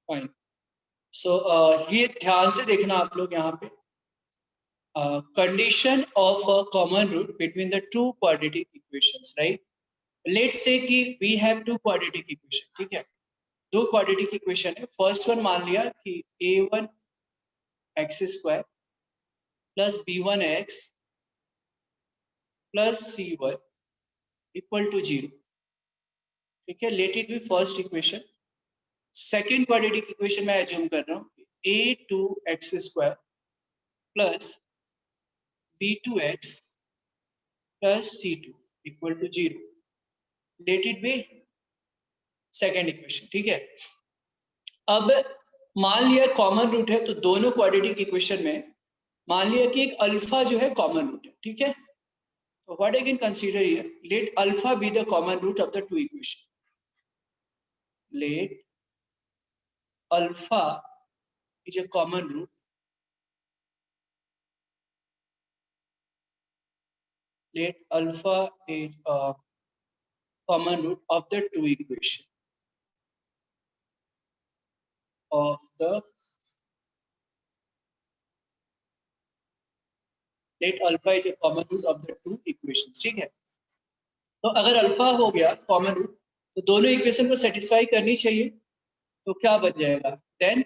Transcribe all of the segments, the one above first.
Fine. सो ये ध्यान से देखना आप लोग यहाँ पे, condition of a common root between the two quadratic equations, right? Let's say कि we have two quadratic equation, ठीक है? दो quadratic equation है. First one मान लिया कि a1 x square plus b1 x plus c1 equal to 0. ठीक है? Let it be first equation. Second quadratic equation मैं assume कर रहा हूँ a2 x square plus b2x plus c2 equal to 0. Let it be second equation, ठीक है? अब मान लिया कॉमन रूट है, तो दोनों क्वाड्रेटिक इक्वेशन में मान लिया कि एक अल्फा जो है कॉमन रूट है, ठीक है? तो what I can consider here, let alpha be the common root of the two equation. Let alpha is a common root, let alpha is a common root of the two equation of the let alpha is a common root of the two equations. ठीक है? तो अगर alpha हो गया common root तो दोनों equation को satisfy करनी चाहिए, तो क्या बन जाएगा? Then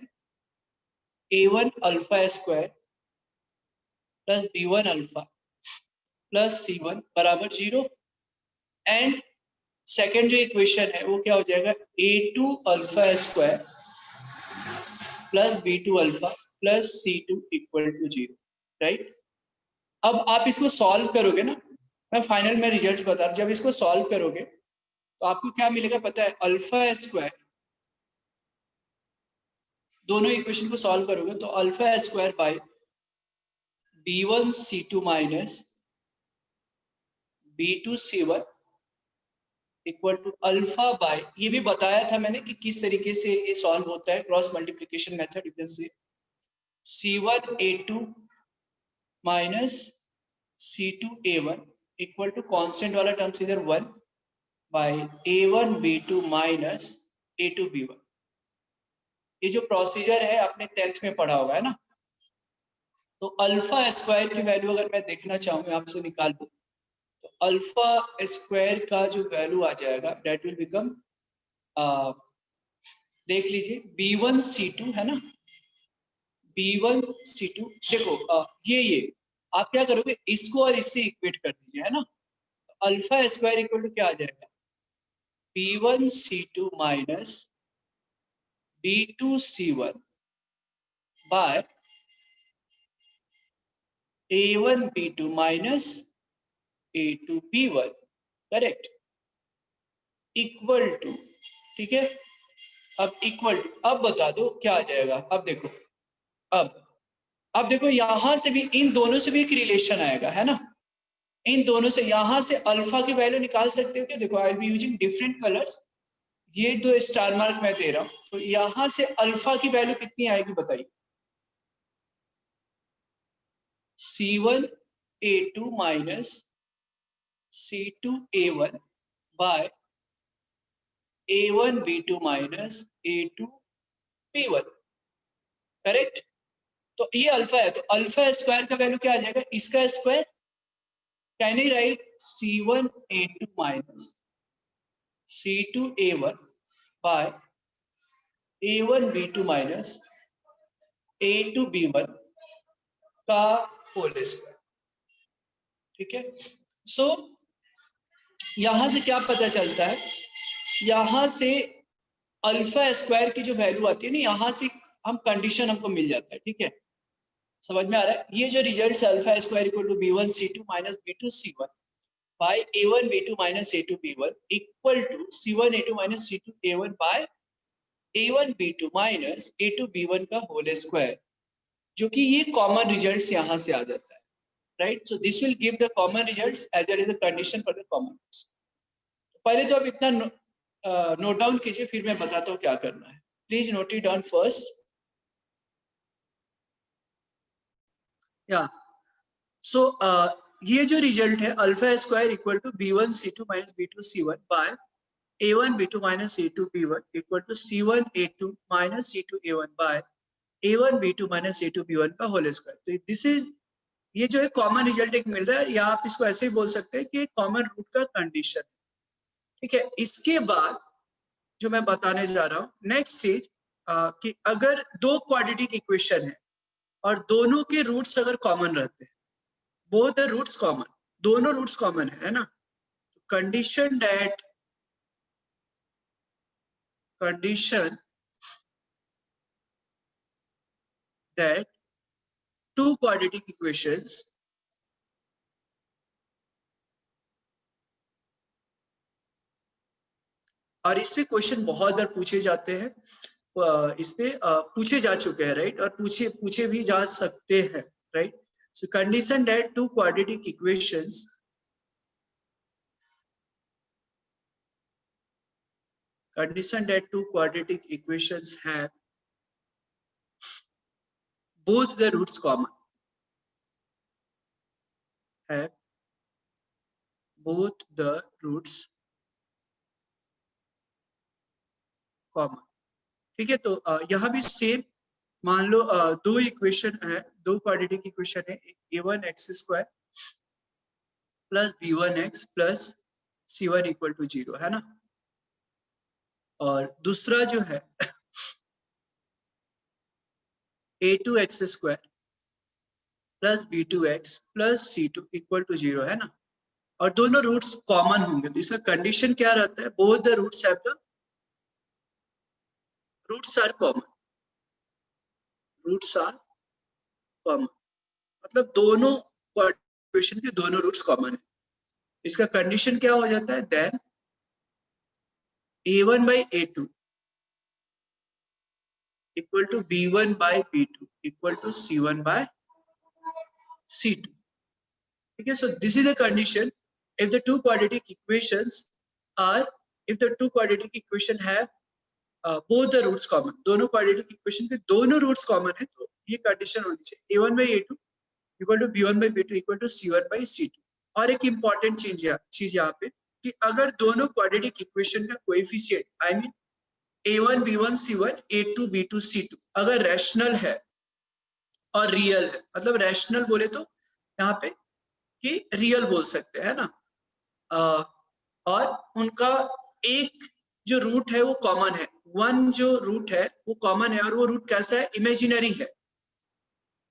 a1 alpha square plus b1 alpha plus c1 बराबर 0. एंड सेकेंड जो इक्वेशन है वो क्या हो जाएगा? a2 alpha square plus b2 alpha plus c2 equal to 0, right? अब आप इसको सॉल्व करोगे ना, मैं फाइनल में रिजल्ट्स बता रहा हूं, जब इसको सॉल्व करोगे तो आपको क्या मिलेगा पता है? अल्फा स्क्वायर, दोनों इक्वेशन को सॉल्व करोगे तो alpha square by b1 c2 minus b2 c1 equal to alpha by, ये भी बताया था मैंने कि किस तरीके से ये सॉल्व होता है, cross multiplication method. You can say c1 a2 minus c2 a1 equal to constant वाला टर्म्स इधर 1 bye a1 b2 minus a2 b1. ये जो प्रोसीजर है आपने 10th में पढ़ा होगा, है ना? तो अल्फा स्क्वायर की वैल्यू अगर मैं देखना चाहूँ आपसे निकाल दूँ, तो अल्फा स्क्वायर का जो वैल्यू आ जाएगा दैट विल बिकम, देख लीजिए b1 c2 है ना, b1 c2. देखो ये आप क्या करोगे, इसको और इससे इक्वेट कर दीजिए, है ना? अल्फा स्क्वायर इक्वल टू क्या आ जाएगा? b1 c2 minus b2 c1 by a1 b2 minus a2 b1, correct? Equal to, ठीक है? अब इक्वल टू, अब बता दो क्या आ जाएगा? अब देखो, अब देखो यहां से भी, इन दोनों से भी एक रिलेशन आएगा, है ना? इन दोनों से, यहां से अल्फा की वैल्यू निकाल सकते हो क्या? देखो I will be using different colours, ये दो स्टार मार्क मैं दे रहा हूं, तो यहां से अल्फा की वैल्यू कितनी आएगी बताइए? c1 a2 minus c2 a1 by a1 b2 minus a2 b1, correct? तो ये अल्फा है, तो अल्फा स्क्वायर का वैल्यू क्या आ जाएगा? इसका square, can I write c1 a2 minus c2 a1 by a1 b2 minus a2 b1 का होल स्क्वायर, ठीक है? सो यहां से क्या पता चलता है? यहां से अल्फा स्क्वायर की जो वैल्यू आती है ना, यहां से हम कंडीशन हमको मिल जाता है, ठीक है? समझ में आ रहा है? ये जो रिजल्ट है alpha square equal to b1 c2 minus b2 c1 by a1 b2 minus a2 b1 equal to c1 a2 minus c2 a1 by a1 b2 minus a2 b1 का होल स्क्वायर, जो कि ये common results यहां से आ जाता है, right? So this will give the common results as well as the condition for the common roots. पहले तो आप इतना नोट डाउन कीजिए, फिर मैं बताता हूँ क्या करना है. Please note it down first. या सो ये जो रिजल्ट है alpha square equal to b1 c2 minus b2 c1 by a1 b2 minus a2 b1 equal to c1 a2 minus c2 a1 by a1 b2 minus a2 b1 का whole square. तो this is, ये जो है common result एक मिल रहा है, या आप इसको ऐसे ही बोल सकते हैं कि कॉमन रूट का कंडीशन। ठीक है, इसके बाद जो मैं बताने जा रहा हूँ नेक्स्ट चीज, कि अगर दो क्वाड्रेटिक इक्वेशन है और दोनों के रूट्स अगर कॉमन रहते हैं, बोथ द रूट्स कॉमन, दोनों रूट्स कॉमन है ना, condition that two quadratic equations और इस पे क्वेश्चन बहुत बार पूछे जाते हैं, इस पे पूछे जा चुके हैं, राइट, और पूछे भी जा सकते हैं, right. So condition that two quadratic equations have both the roots common, have both the roots common। ठीक है, तो यहाँ भी सेम मान लो, दो इक्वेशन है, दो क्वाड्रेटिक इक्वेशन है, a1 x square plus b1 x plus c1 equal to 0 है ना, और दूसरा जो है a2 x square plus b2 x plus c2 equal to 0 है ना, और दोनों रूट्स कॉमन होंगे। तो इसका कंडीशन क्या रहता है, both the roots have the roots are common, roots are common मतलब दोनों इक्वेशन के दोनों रूट्स कॉमन है। इसका कंडीशन क्या हो जाता है, then a1 by a2 equal to b1 by b2 equal to c1 by c2। ठीक है, so this is the condition if the two quadratic equations are, if the two quadratic equation have both the roots common, दोनों quadratic equation के दोनों roots common है, तो ये condition होनी चाहिए a1 by a2 equal to b1 by b2 equal to c1 by c2। और एक इंपॉर्टेंट चीज यहाँ पे कि अगर दोनों क्वाड्रेटिक इक्वेशन का coefficient I mean a1 b1 c1 a2 b2 c2 अगर रैशनल है और रियल है, मतलब रैशनल बोले तो यहाँ पे कि रियल बोल सकते हैं ना, और उनका एक जो रूट है वो कॉमन है, वन जो रूट है वो कॉमन है, और वो रूट कैसा है, इमेजिनरी है,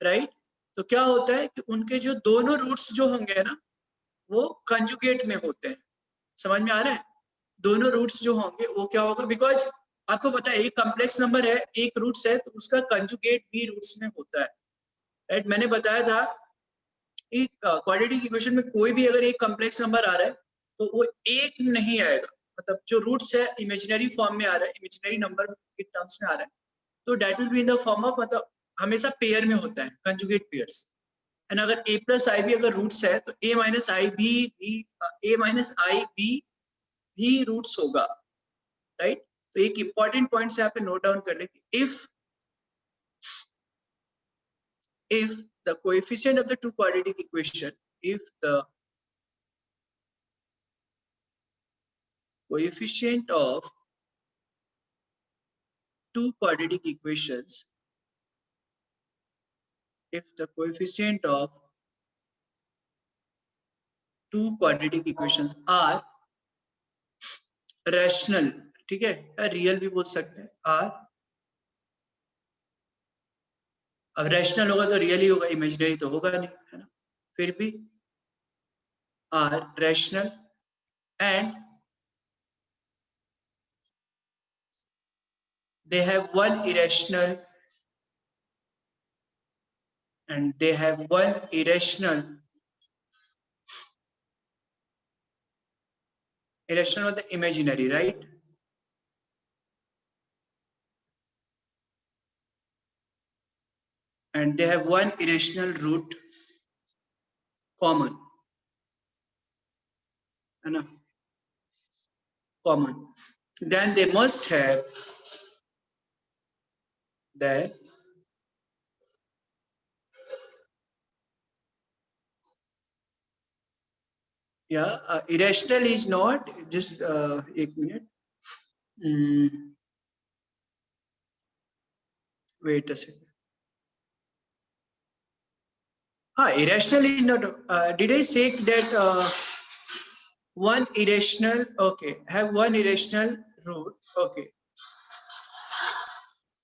राइट। तो क्या होता है कि उनके जो दोनों रूट्स जो होंगे ना वो कंजुगेट में होते हैं। समझ में आ रहा है, दोनों रूट्स जो होंगे वो क्या होगा, बिकॉज आपको पता है एक कॉम्प्लेक्स नंबर है, एक रूट्स है, तो उसका कंजुगेट भी रूट्स में होता है, राइट। मैंने बताया था कि क्वाड्रेटिक इक्वेशन में कोई भी अगर एक कॉम्प्लेक्स नंबर आ रहा है तो वो एक नहीं आएगा, मतलब जो रूट्स है इमेजिनरी फॉर्म में आ रहा है, इमेजिनरी नंबर के टर्म्स में आ रहा है, तो that will be in the form of, मतलब हमेशा पेयर में होता है, कंजुगेट पेयर्स। एंड अगर a प्लस आई भी अगर रूट्स है तो a माइनस आई भी रूट्स होगा, राइट। तो एक इंपॉर्टेंट पॉइंट यहाँ पे नोट डाउन कर ले कि if the coefficient of the two quadratic equation, if the coefficient of two quadratic equations, if the coefficient of two quadratic equations are rational, ठीक है, या रियल भी बोल सकते हैं, आर, अब रैशनल होगा तो रियल ही होगा, इमेजिनरी तो होगा नहीं, है ना, फिर भी are rational and they have one irrational and they have one irrational or the imaginary, right? And they have one irrational root common, है ना, common, then they must have that irrational is not just एक minute, Wait a second. Irrational is not. Did I say that one irrational? Okay, have one irrational root. Okay.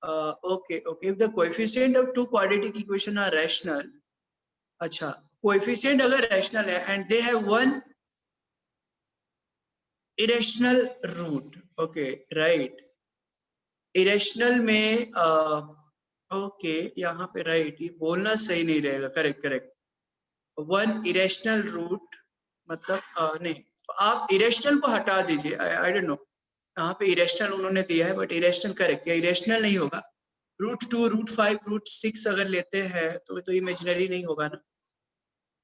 Okay. If the coefficient of two quadratic equation are rational, अच्छा, coefficient अगर rational है and they have one irrational root. Okay, right. Irrational में okay यहाँ पे right, ये बोलना सही नहीं रहेगा. करेक्ट. वन इरेशनल रूट मतलब नहीं, तो आप इरेशनल को हटा दीजिए. आई डोंट नो, यहाँ पे इरेशनल उन्होंने दिया है बट इरेशनल करेक्ट या इरेशनल नहीं होगा. √2, √5, √6 अगर लेते हैं तो इमेजिनरी नहीं होगा ना,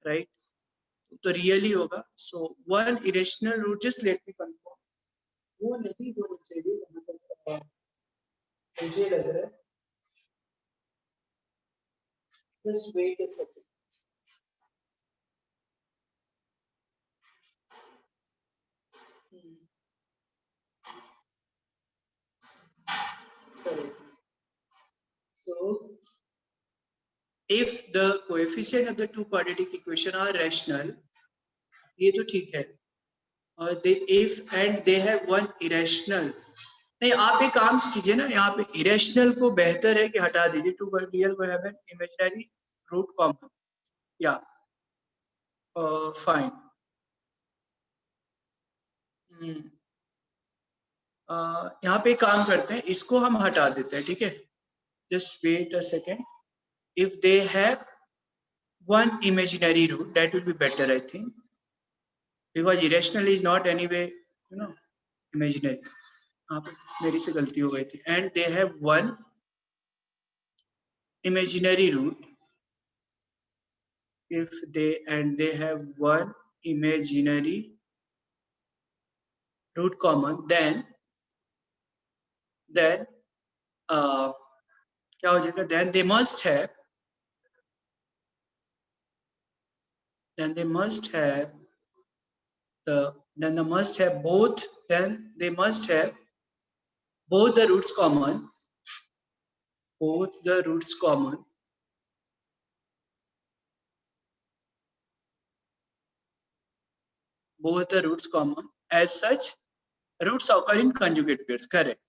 राइट? तो रियल ही होगा. So one irrational root, just let me confirm, वो नहीं होना चाहिए जहाँ तक मुझे लग रहा है. Just wait a second. So if the coefficient of the two quadratic equation are rational, ये तो ठीक है. और they if and they have one irrational, नहीं आप एक काम कीजिए ना, यहाँ पे irrational को बेहतर है कि हटा दीजिए. टू रियल को have an imaginary root common. या फाइन. यहाँ पे एक काम करते हैं, इसको हम हटा देते हैं, ठीक है? Just wait a second. if they have one imaginary root, that will be better, I think, because irrational is not anyway, imaginary. यहाँ पे मेरी से गलती हो गई थी. and they have one imaginary root. if they have one imaginary root common, then क्या हो जाएगा? then they must have then they must have both the roots common, both the roots common, as such roots occur in conjugate pairs. Correct.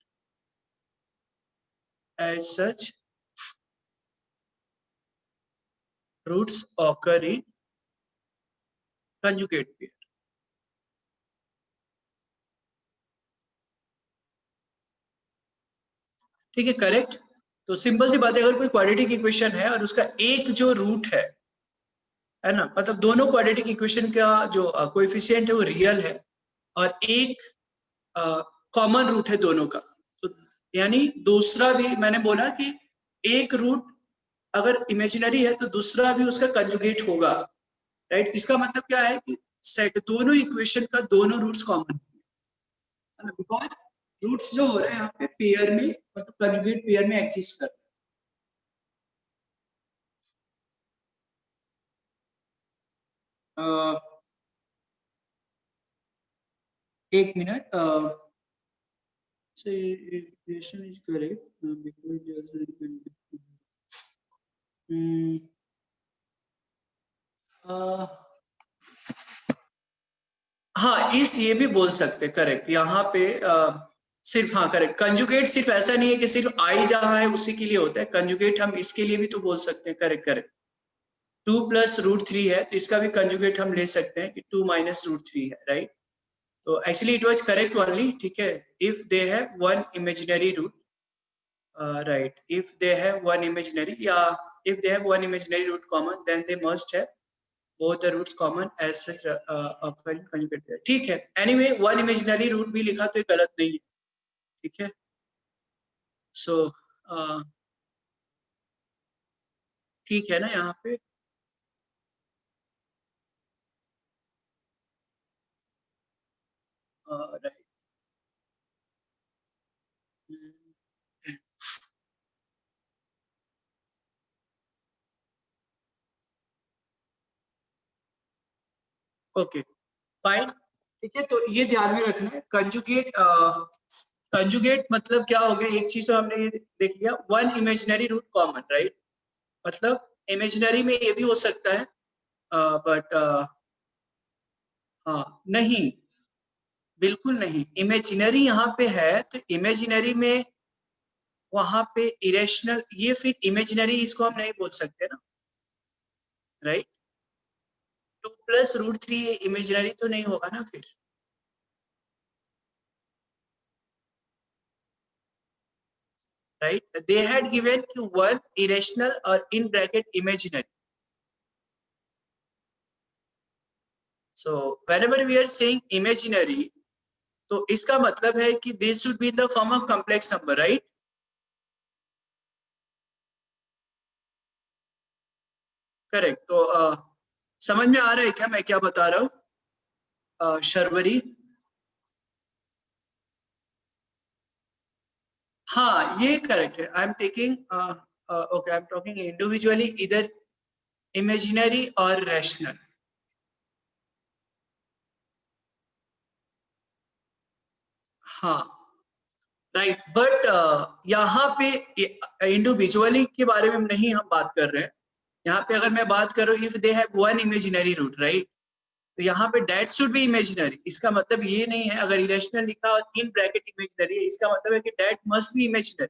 As such roots occur in conjugate pair. ठीक है, correct. तो simple सी बात है, अगर कोई quadratic equation है और उसका एक जो रूट है ना, मतलब दोनों क्वाड्रेटिक इक्वेशन का जो कोएफिशिएंट है वो रियल है और एक कॉमन रूट है दोनों का, तो यानी दूसरा भी, मैंने बोला कि एक रूट अगर इमेजिनरी है तो दूसरा भी उसका कंजुगेट होगा, राइट? इसका मतलब क्या है कि सेट दोनों इक्वेशन का दोनों रूट्स कॉमन है ना, बिकॉज रूट्स जो हो रहे हैं यहाँ पे पेयर में, मतलब कंजुगेट पेयर में एग्जिस्ट कर रहे हैं. एक मिनट. equation is correct हाँ, इस ये भी बोल सकते, करेक्ट. यहाँ पे सिर्फ, हाँ करेक्ट, कंजुगेट सिर्फ ऐसा नहीं है कि सिर्फ आई जहाँ है उसी के लिए होता है. कंजुगेट हम इसके लिए भी तो बोल सकते हैं. करेक्ट. 2 + √3 है तो इसका भी कंजुगेट हम ले सकते हैं कि 2 - √3 है, राइट? तो actually it was correct only, ठीक है. If they have one imaginary root, right, if they have one imaginary, if they have one imaginary root common, then they must have both the roots common as such occur in conjugate pair. ठीक है. anyway, one imaginary root भी लिखा तो ये गलत नहीं है, ठीक है. so ठीक है ना यहाँ पे. right. ओके फाइन, ठीक है. तो ये ध्यान में रखना है, कंजुगेट कंजुगेट मतलब क्या हो गया, एक चीज तो हमने ये देख लिया, one imaginary root common, right. मतलब इमेजिनरी में ये भी हो सकता है, बट हाँ नहीं, बिल्कुल नहीं, इमेजिनरी यहाँ पे है तो इमेजिनरी में वहां पे इरेशनल, ये फिर इमेजिनरी इसको हम नहीं बोल सकते ना, राइट। 2 + √3 इमेजिनरी तो नहीं होगा ना फिर, right? They had given one irrational or in bracket imaginary. So whenever we are saying imaginary, तो इसका मतलब है कि this should be in the form of complex number, right? Correct. तो समझ में आ रहा है क्या मैं क्या बता रहा हूँ, शर्वरी? हाँ ये करेक्ट है। I am taking, okay, I am talking individually, इधर इमेजिनरी और रैशनल। हाँ राइट, बट यहाँ पे इंडिविजुअली के बारे में नहीं हम बात कर रहे हैं। यहाँ पे अगर मैं बात करूँ, if they have one imaginary root, right, तो यहाँ पे डेट शुड बी इमेजिनरी। इसका मतलब ये नहीं है, अगर इरेशनल लिखा और इन ब्रैकेट इमेजिनरी है, इसका मतलब है कि that must be imaginary,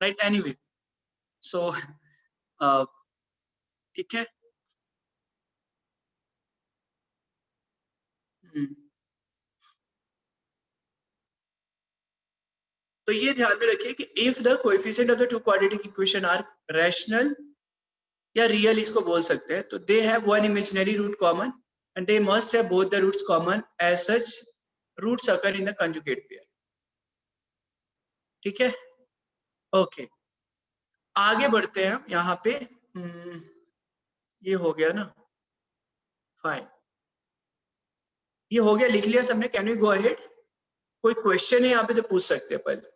right. Anyway, so ठीक है। हम्म, तो ये ध्यान में रखिए कि if the coefficient of the two quadratic equation are rational या रियल, इसको बोल सकते हैं, तो they have one imaginary root common and they must have both the roots common, as such roots occur in the conjugate pair. ठीक है, okay, आगे बढ़ते हैं हम यहाँ पे। ये हो गया ना, फाइन, ये हो गया, लिख लिया सबने। Can we go ahead? कोई क्वेश्चन है यहाँ पे तो पूछ सकते हैं पहले।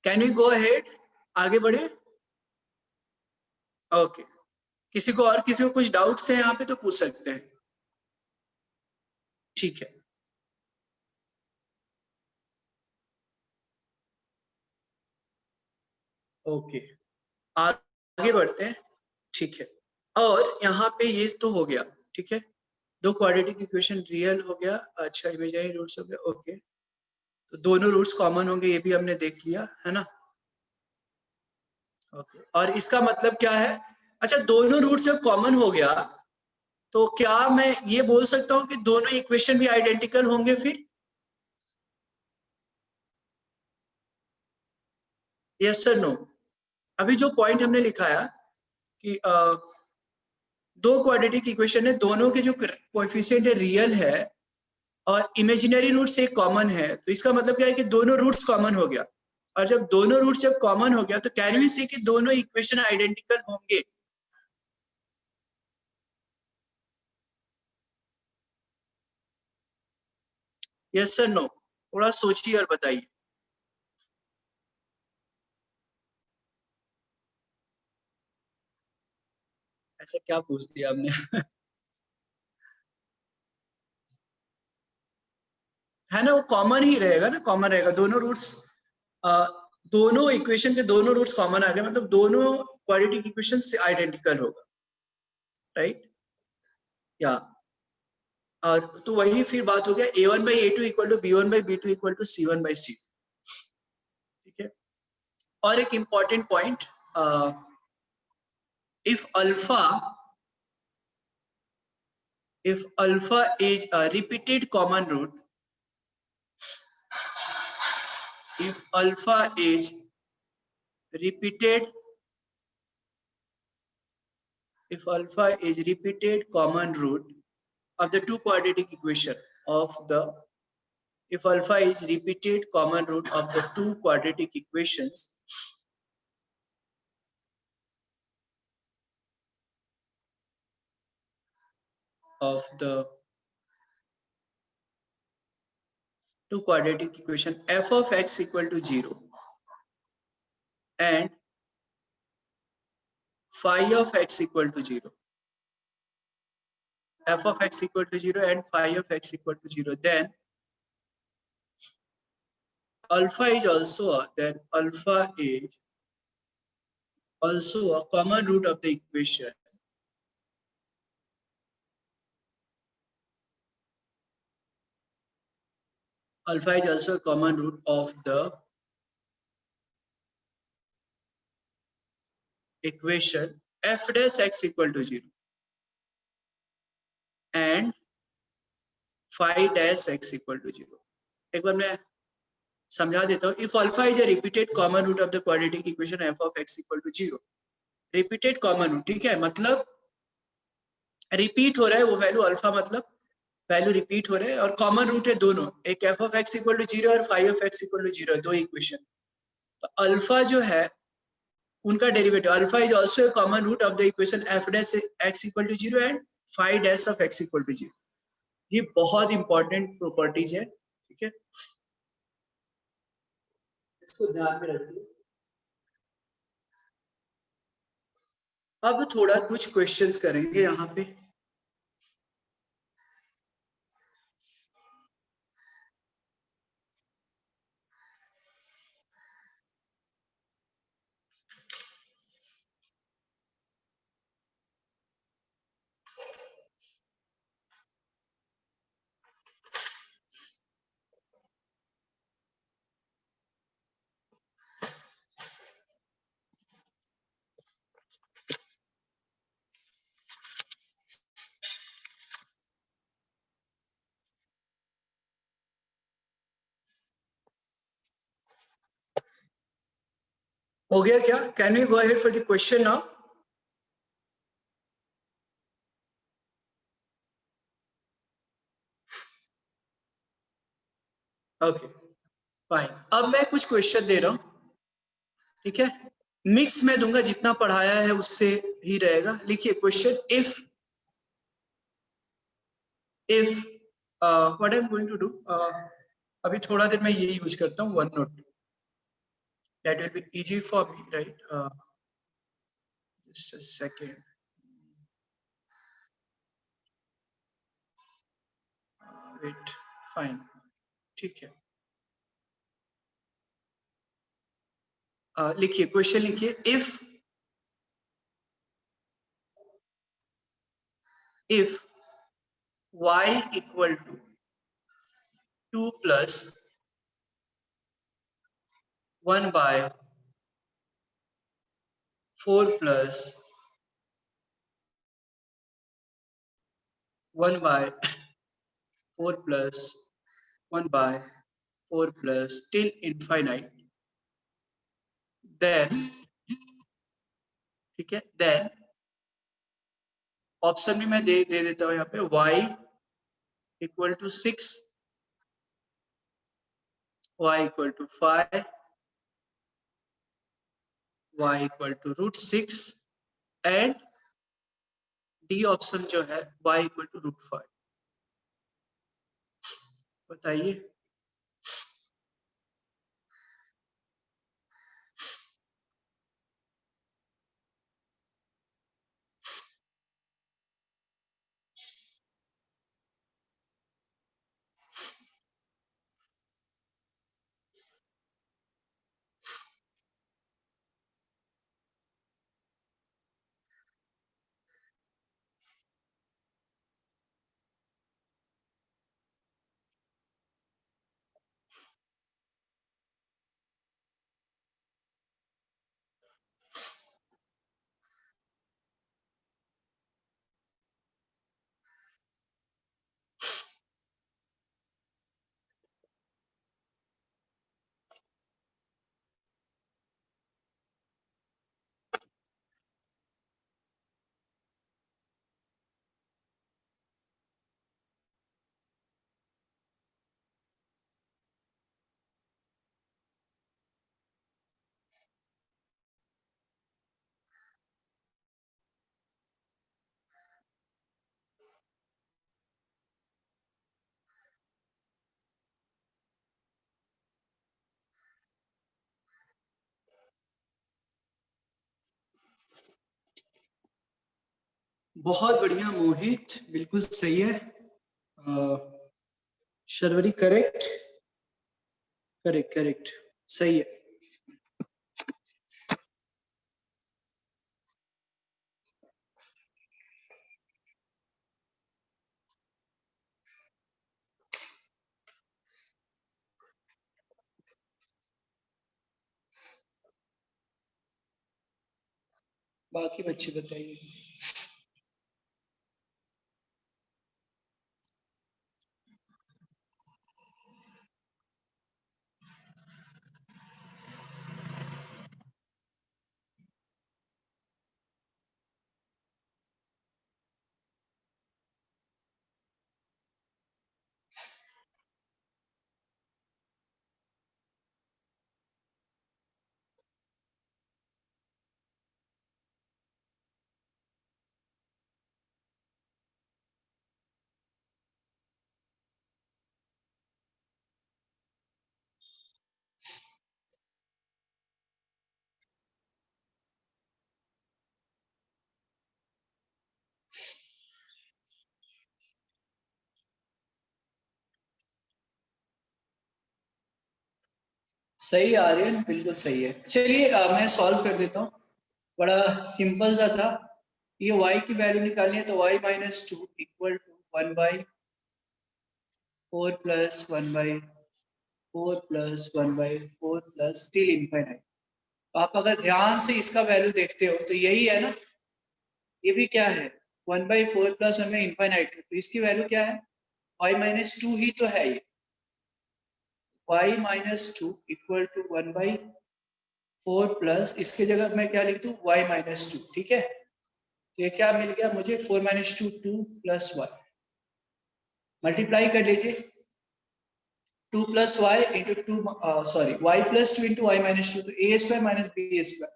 Can we go ahead? आगे बढ़े? ओके, किसी को और किसी को कुछ डाउट्स है यहाँ पे तो पूछ सकते हैं। ठीक है, ओके, आगे बढ़ते हैं। ठीक है, और यहाँ पे ये तो हो गया, ठीक है, दो क्वाड्रेटिक इक्वेशन रियल हो गया, अच्छा इमेजिनरी रूट्स हो गया, ओके, तो दोनों रूट्स कॉमन होंगे, ये भी हमने देख लिया है ना। ओके, और इसका मतलब क्या है? अच्छा, दोनों रूट्स जब कॉमन हो गया तो क्या मैं ये बोल सकता हूँ कि दोनों इक्वेशन भी आइडेंटिकल होंगे फिर? Yes sir, no? अभी जो पॉइंट हमने लिखा है कि दो क्वाड्रेटिक इक्वेशन है, दोनों के जो कोएफिशिएंट है रियल है और इमेजिनरी रूट्स एक कॉमन है, तो इसका मतलब क्या है कि दोनों रूट्स कॉमन हो गया। और जब दोनों रूट्स जब कॉमन हो गया तो कैन वी से कि दोनों इक्वेशन आइडेंटिकल होंगे? Yes sir, no? थोड़ा सोचिए और बताइए। ऐसा क्या पूछ दिया आपने? है ना, वो कॉमन ही रहेगा ना, कॉमन रहेगा दोनों रूट्स। दोनों इक्वेशन के दोनों रूट्स कॉमन आ गए, मतलब दोनों क्वाड्रेटिक इक्वेशन से आइडेंटिकल होगा, राइट। या तो वही फिर बात हो गया, a1/a2 equal to b1/b2 equal to c1/c। ठीक है, और एक important point, if alpha is a repeated common root, if alpha is repeated if alpha is repeated common root of the two quadratic equation of the, if alpha is repeated common root of the two quadratic equations of the two quadratic equation f of x equal to 0 and phi of x equal to 0, f of x equal to 0 and phi of x equal to 0, then alpha is also a common root of the equation alpha is also a common root of the equation f dash x equal to 0 and phi dash x equal to 0. एक बार मैं समझा देता हूँ. If alpha is a repeated common root of the quadratic equation f of x equal to 0, repeated common root, ठीक है, मतलब repeat हो रहा है वो वैल्यू अल्फा, मतलब वैल्यू रिपीट हो रहे हैं और कॉमन रूट है दोनों, एक F of X equal to 0 और phi of X equal to 0, दो इक्वेशन. तो अल्फा जो है उनका derivative alpha is also a common root of the equation F dash X equal to 0 and phi dash of X equal to 0. ये बहुत important properties है, ठीक है, इसको ध्यान में रखिए. अब थोड़ा कुछ क्वेश्चंस करेंगे यहाँ पे. हो गया क्या? Can we go ahead for the question now? Okay fine. अब मैं कुछ क्वेश्चन दे रहा हूँ, ठीक है, मिक्स में दूंगा, जितना पढ़ाया है उससे ही रहेगा. लिखिए question. If what I am going to do, अभी थोड़ा देर मैं ये यूज करता हूँ one note, that will be easy for me, right? Just a second. Wait, fine, ठीक है. लिखिए क्वेश्चन, लिखिए. If y equal to 2 plus 1 by 4 plus 1 by 4 plus 1 by 4 plus till infinite, then, ठीक है, देन ऑप्शन में मैं दे देता हूं यहाँ पे y equal to 6, y equal to 5, y equal to √6 and D option जो है y इक्वल टू √5. बताइए. बहुत बढ़िया मोहित, बिल्कुल सही है। शर्वरी करेक्ट करेक्ट करेक्ट, सही है। बाकी बच्चे बताइए। सही आर्यन, बिल्कुल सही है। चलिए मैं सॉल्व कर देता हूँ। बड़ा सिंपल सा था। ये y की वैल्यू निकालनी है तो y minus two equal to 1/4 plus 1/4 plus 1/4 plus still infinite. आप अगर ध्यान से इसका वैल्यू देखते हो तो यही है ना, ये भी क्या है 1/4 प्लस 1 में इनफाइनाइट, तो इसकी वैल्यू क्या है y माइनस टू ही तो है ये। y minus two equal to 1/4 plus, इसके जगह मैं क्या लिख दूं y माइनस टू, ठीक है। तो ये क्या मिल गया मुझे 4 माइनस टू 2 प्लस 1, मल्टीप्लाई कर लीजिए 2 plus y into two, sorry y plus two into y minus two, तो a square minus b square,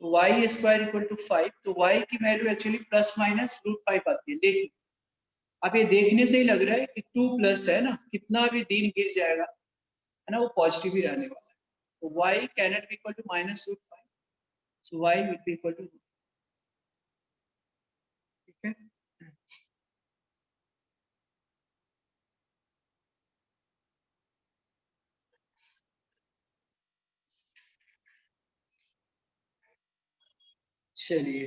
तो वाई स्क्वायर इक्वल टू 5। तो वाई की वैल्यू एक्चुअली प्लस माइनस √5 आती है, लेकिन अब ये देखने से ही लग रहा है कि 2 प्लस है ना, कितना भी दिन गिर जाएगा है ना, वो पॉजिटिव ही रहने वाला है। तो y cannot be equal to minus √5, so y will be equal to, ठीक है। चलिए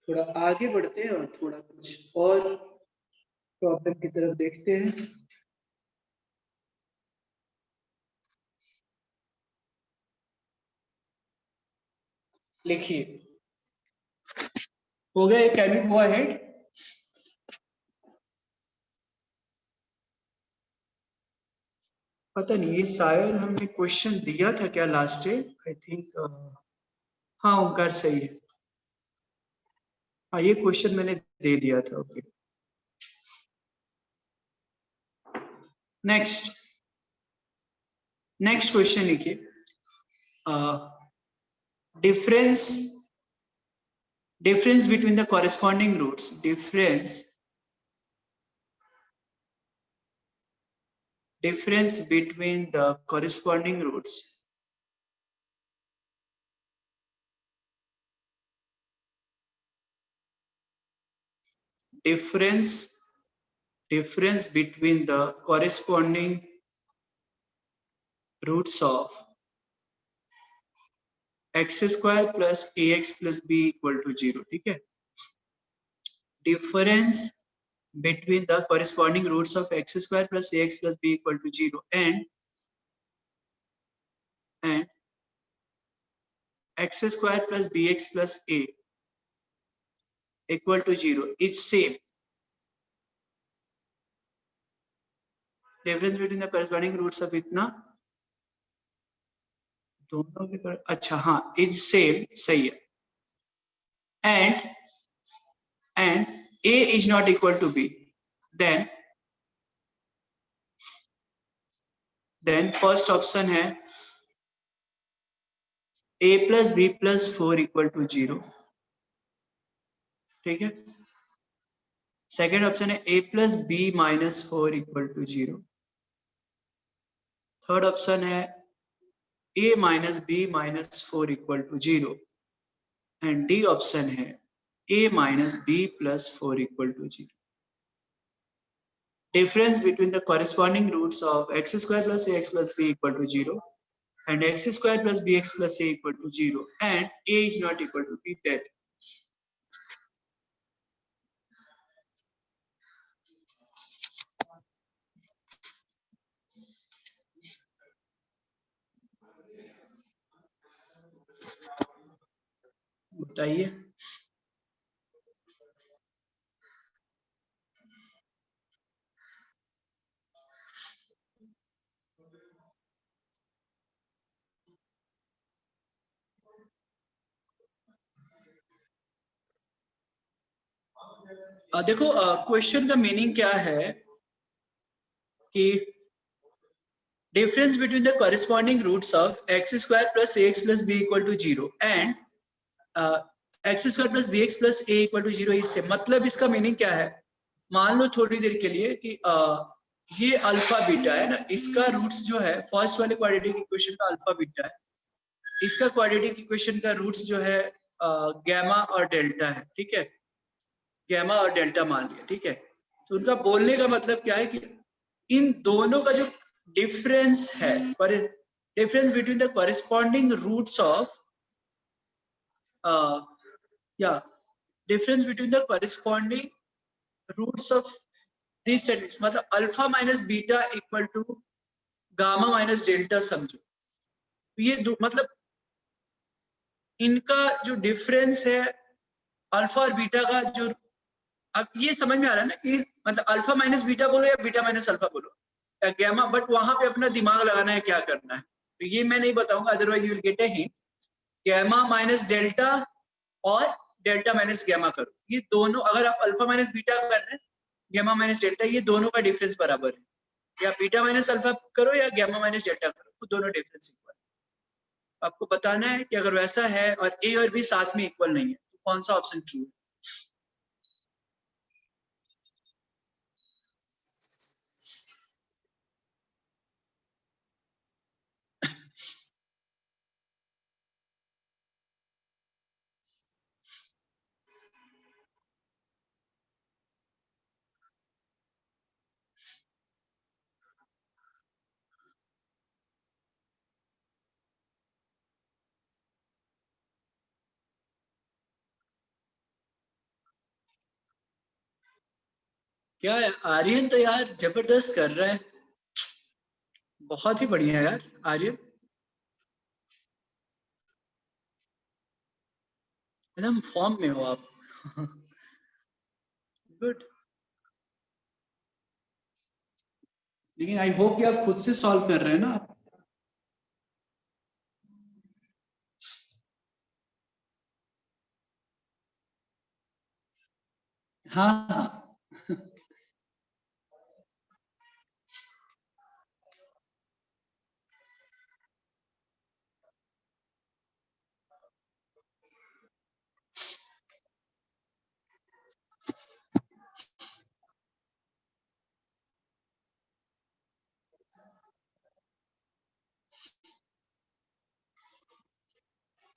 थोड़ा आगे बढ़ते हैं और थोड़ा कुछ और प्रॉब्लम की तरफ देखते हैं। लिखिए, हो गया, कैन वी गो अहेड। पता नहीं ये शायद हमने क्वेश्चन दिया था क्या लास्ट डे, आई थिंक। हाँ ओंकार सही है। हाँ ये क्वेश्चन मैंने दे दिया था, ओके। नेक्स्ट, नेक्स्ट क्वेश्चन लिखिए। Difference, difference between the corresponding roots, difference between the corresponding roots difference between the corresponding roots of x square plus ax plus b equal to 0, ठीक है। difference between the corresponding roots of x square plus ax plus b equal to 0 and x square plus bx plus a equal to 0 is same. Difference between the corresponding roots of इतना दोनों के, अच्छा हाँ, is same, सही है। And a is not equal to b, then first option है a plus b plus 4 equal to 0, ठीक है। सेकेंड ऑप्शन है a plus b minus 4 equal to 0, third option है a minus b minus four equal to zero and D option है a minus b plus four equal to zero. Difference between the corresponding roots of x square plus ax plus b equal to 0 and x square plus bx plus a equal to 0 and a is not equal to b, that बताइए. देखो question का meaning क्या है कि difference between the corresponding roots of x square plus ax plus b equal to 0 and x square plus bx plus a equal to 0. इससे मतलब इसका meaning क्या है. मान लो थोड़ी देर के लिए कि ये अल्फा बीटा है ना, इसका रूट्स जो है फर्स्ट वाले क्वाड्रेटिक इक्वेशन का अल्फा बीटा है, इसका क्वाड्रेटिक इक्वेशन का रूट्स जो है गैमा और डेल्टा है. ठीक है, गैमा और डेल्टा मान लिया. ठीक है, तो उनका बोलने का मतलब क्या है कि इन दोनों का जो डिफरेंस है, पर difference between the corresponding roots of या difference between the corresponding roots of this settings, मतलब alpha minus beta equal to gamma minus delta समझो. ये मतलब इनका जो डिफरेंस है अल्फा और बीटा का, जो अब ये समझ में आ रहा है ना कि मतलब अल्फा माइनस बीटा बोलो या बीटा माइनस अल्फा बोलो या गैमा, बट वहां पे अपना दिमाग लगाना है क्या करना है. तो ये मैं नहीं बताऊंगा, otherwise you will get a hint. Gamma minus delta और डेल्टा माइनस गैमा करो, ये दोनों अगर आप अल्फा माइनस बीटा कर रहे हैं, गैमा माइनस डेल्टा, ये दोनों का डिफरेंस बराबर है. या बीटा माइनस अल्फा करो या गैमा माइनस डेल्टा करो, वो दोनों डिफरेंस इक्वल है. आपको बताना है कि अगर वैसा है और ए और बी साथ में इक्वल नहीं है तो कौन सा ऑप्शन ट्रू है. क्या है आर्यन, तो यार जबरदस्त कर रहा है, बहुत ही बढ़िया यार आर्यन, एकदम फॉर्म में हो आप. गुड. लेकिन आई होप कि आप खुद से सॉल्व कर रहे हैं ना. हाँ हाँ.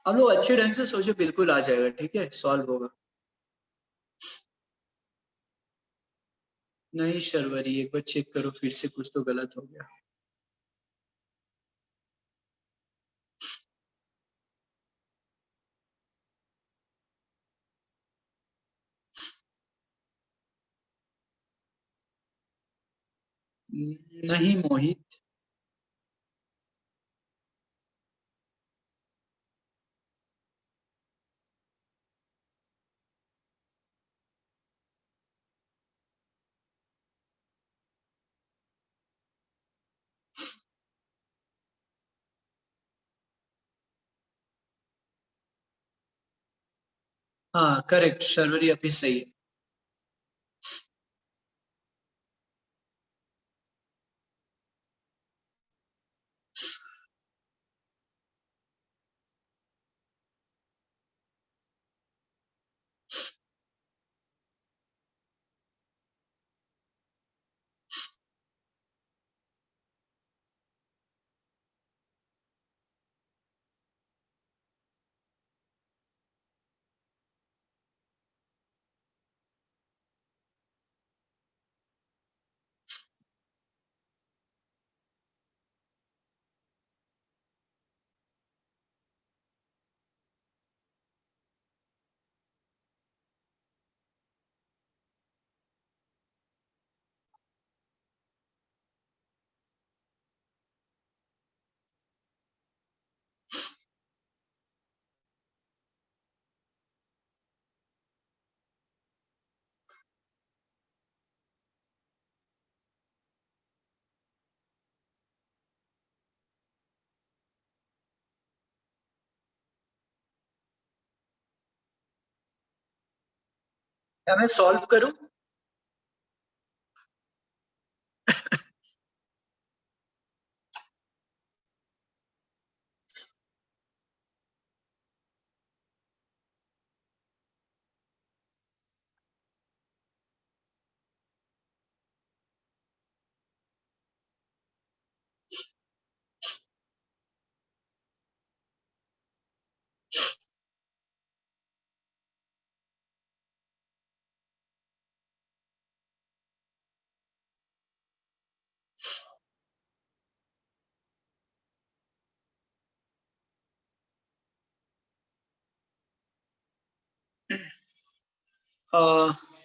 अब लोग अच्छे ढंग से सोचो, बिल्कुल आ जाएगा. ठीक है, सॉल्व होगा. नहीं शर्वरी, एक बार चेक करो फिर से, कुछ तो गलत हो गया. नहीं मोहित. हाँ करेक्ट, शर्वरी अभी सही है. क्या मैं सॉल्व करूं?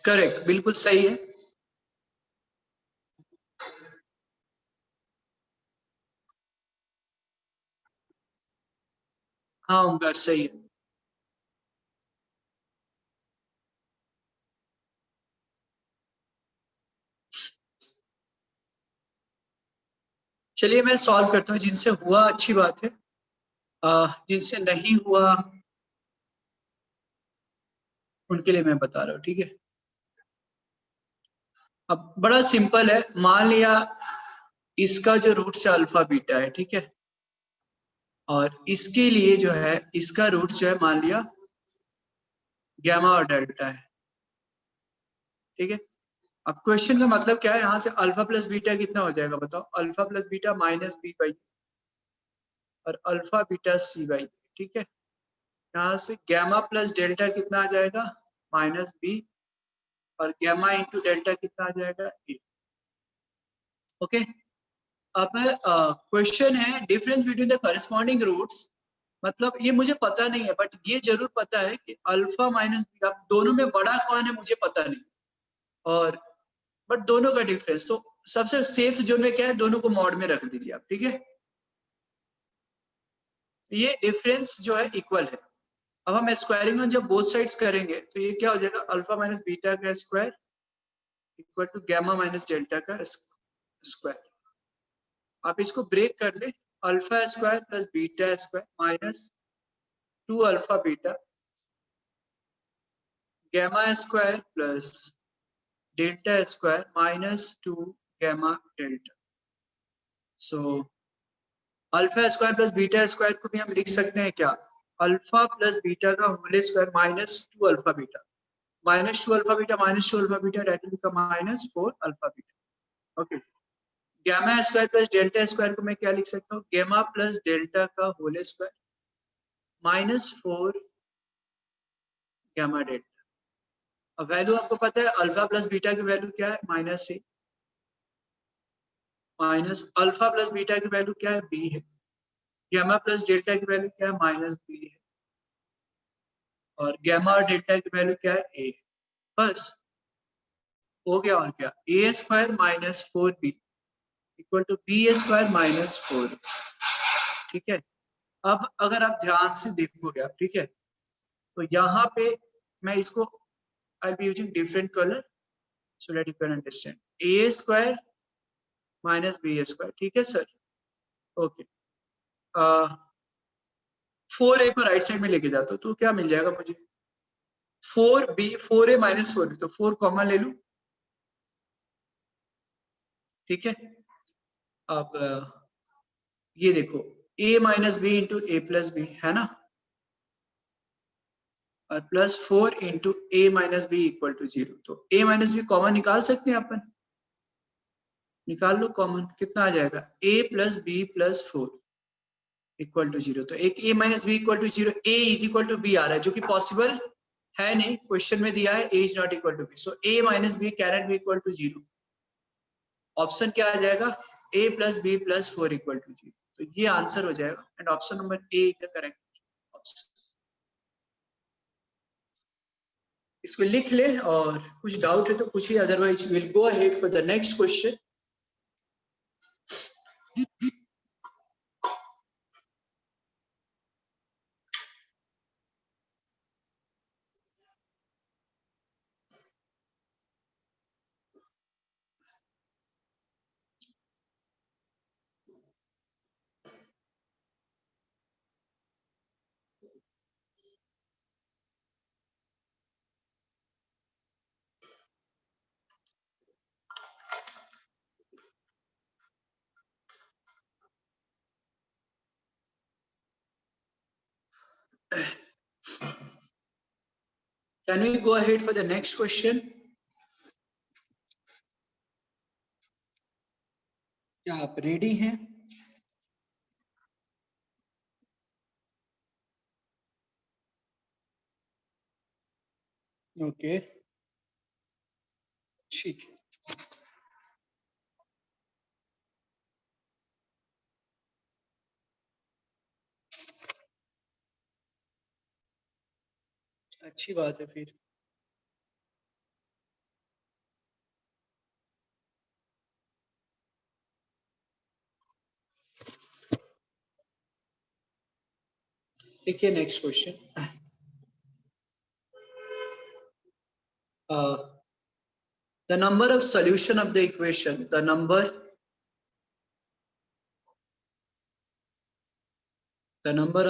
करेक्ट, बिल्कुल सही है। हाँ ओमकार, सही है। चलिए मैं सॉल्व करता हूँ। जिनसे हुआ अच्छी बात है, जिनसे नहीं हुआ उनके लिए मैं बता रहा हूँ, ठीक है। अब बड़ा सिंपल है, मान लिया इसका जो रूट से अल्फा बीटा है, ठीक है, और इसके लिए जो है इसका रूट जो है मान लिया गैमा और डेल्टा है, ठीक है। अब क्वेश्चन का मतलब क्या है, यहाँ से अल्फा प्लस बीटा कितना हो जाएगा बताओ? Alpha plus beta minus b by, और अल्फा बीटा सी बाई, ठीक है। यहाँ से गैमा प्लस डेल्टा कितना आ जाएगा? माइनस बी, और गैमा इंटू डेल्टा कितना आ जाएगा? ए। ओके। अब क्वेश्चन है difference between the corresponding roots. मतलब ये मुझे पता नहीं है, बट ये जरूर पता है कि अल्फा माइनस बी, अब दोनों में बड़ा कौन है मुझे पता नहीं, और बट दोनों का डिफरेंस तो सबसे सेफ जोन में क्या है, दोनों को मॉड में रख दीजिए आप, ठीक है। ये डिफरेंस जो है इक्वल है। अब हम स्क्वायरिंग में जब बोथ साइड्स करेंगे तो ये क्या हो जाएगा? अल्फा माइनस बीटा का square equal to gamma minus delta का स्क्वायर। आप इसको ब्रेक कर ले, alpha square plus beta square minus two alpha beta gamma square plus delta square minus two gamma delta. So alpha square plus beta square को भी हम लिख सकते हैं क्या? अल्फा प्लस बीटा का whole square minus two alpha beta, minus two alpha beta minus two alpha beta, date will become minus four alpha beta. Okay. Gamma square plus delta square को मैं क्या लिख सकता हूँ? गैमा प्लस डेल्टा का whole square minus four gamma delta. अब value आपको पता है अल्फा प्लस बीटा की वैल्यू क्या है? Minus c, minus alpha plus beta की वैल्यू क्या है? बी है। गैमा प्लस डेल्टा की वैल्यू क्या है? माइनस बी है। और गैमा और डेल्टा की वैल्यू क्या है? ए। बस हो गया। और क्या? A square minus four b equal to b square minus four, ठीक है। अब अगर आप ध्यान से देखोगे आप, ठीक है, तो यहाँ पे मैं इसको I be using different colour so that you can understand. A square minus b square, ठीक है सर। ओके। फोर ए को राइट साइड में लेके जाता हूँ तो क्या मिल जाएगा मुझे? Four b, four a minus four b, तो फोर कॉमन ले लूं, ठीक है। अब ये देखो, a minus b into a plus b है ना, और plus four into a minus b equal to zero. तो a माइनस बी कॉमन निकाल सकते हैं अपन? निकाल लो कॉमन, कितना आ जाएगा? a plus b plus four equal to zero. तो एक a minus b equal to zero, a is equal to b आ रहा है, जो कि पॉसिबल है नहीं, क्वेश्चन में दिया है a is not equal to b, so a minus b can be equal to zero. Option क्या आ जाएगा? a plus b plus four equal to zero. तो ये आंसर हो जाएगा, and option number a is the correct option. इसको लिख ले, और कुछ डाउट है तो पूछिए, otherwise will go ahead for the next question. Can we go ahead for the next question? क्या आप रेडी हैं? ओके, ठीक है। अच्छी बात है फिर। देखिए next question. The number of solution of the equation, the number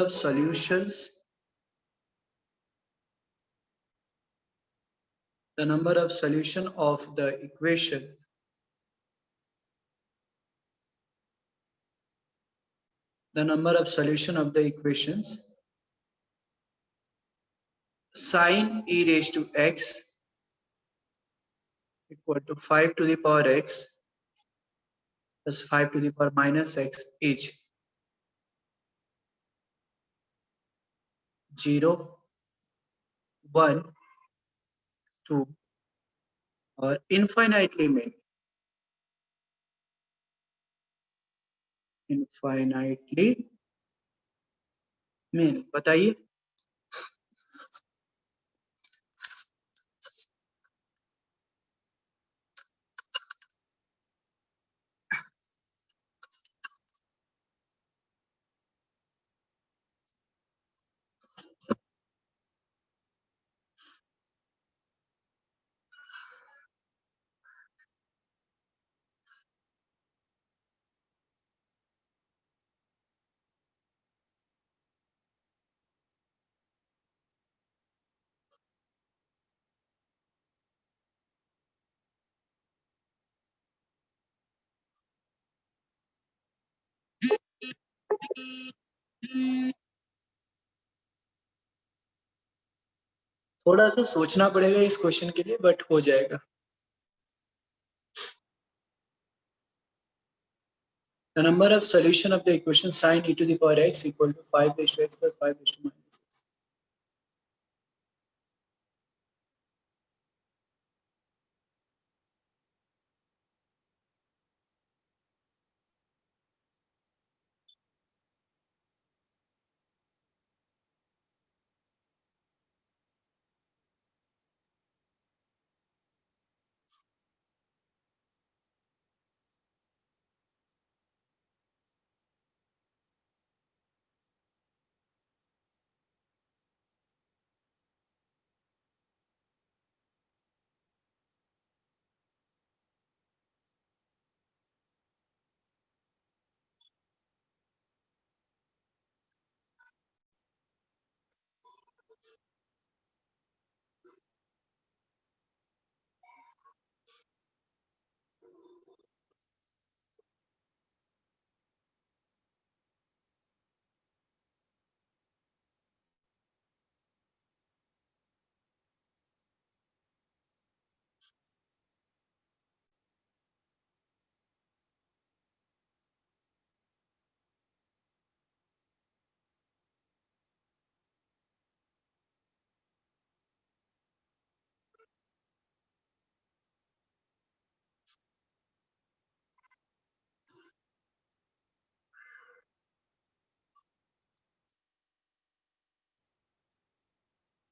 of solutions, the number of solution of the equation the number of solution of the equations sine e raised to x equal to 5 to the power x plus 5 to the power minus x is 0, 1, 2 और infinitely many, infinitely many। बताइए। थोड़ा सा सोचना पड़ेगा इस question के लिए, but हो जाएगा। The number of solution of the equation sine e to the power x equal to 5 raised to x plus 5 raised to minus x।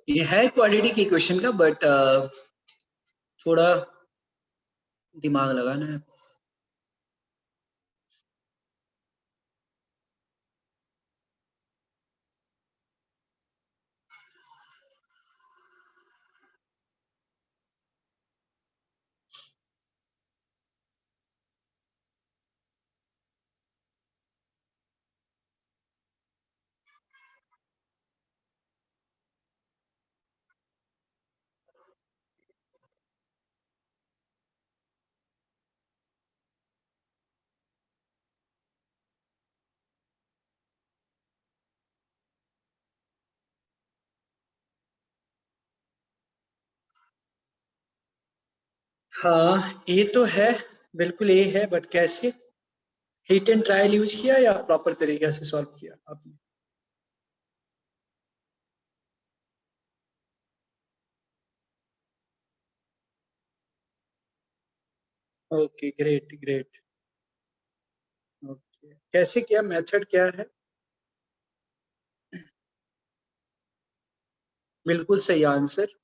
ये है क्वालिटी की क्वेश्चन का, बट थोड़ा दिमाग लगाना है। हाँ ये तो है, बिल्कुल ये है, बट कैसे? हिट एंड ट्रायल यूज किया या प्रॉपर तरीके से सॉल्व किया आपने? Okay, great great. ओके, कैसे किया, मेथड क्या है? बिल्कुल सही answer.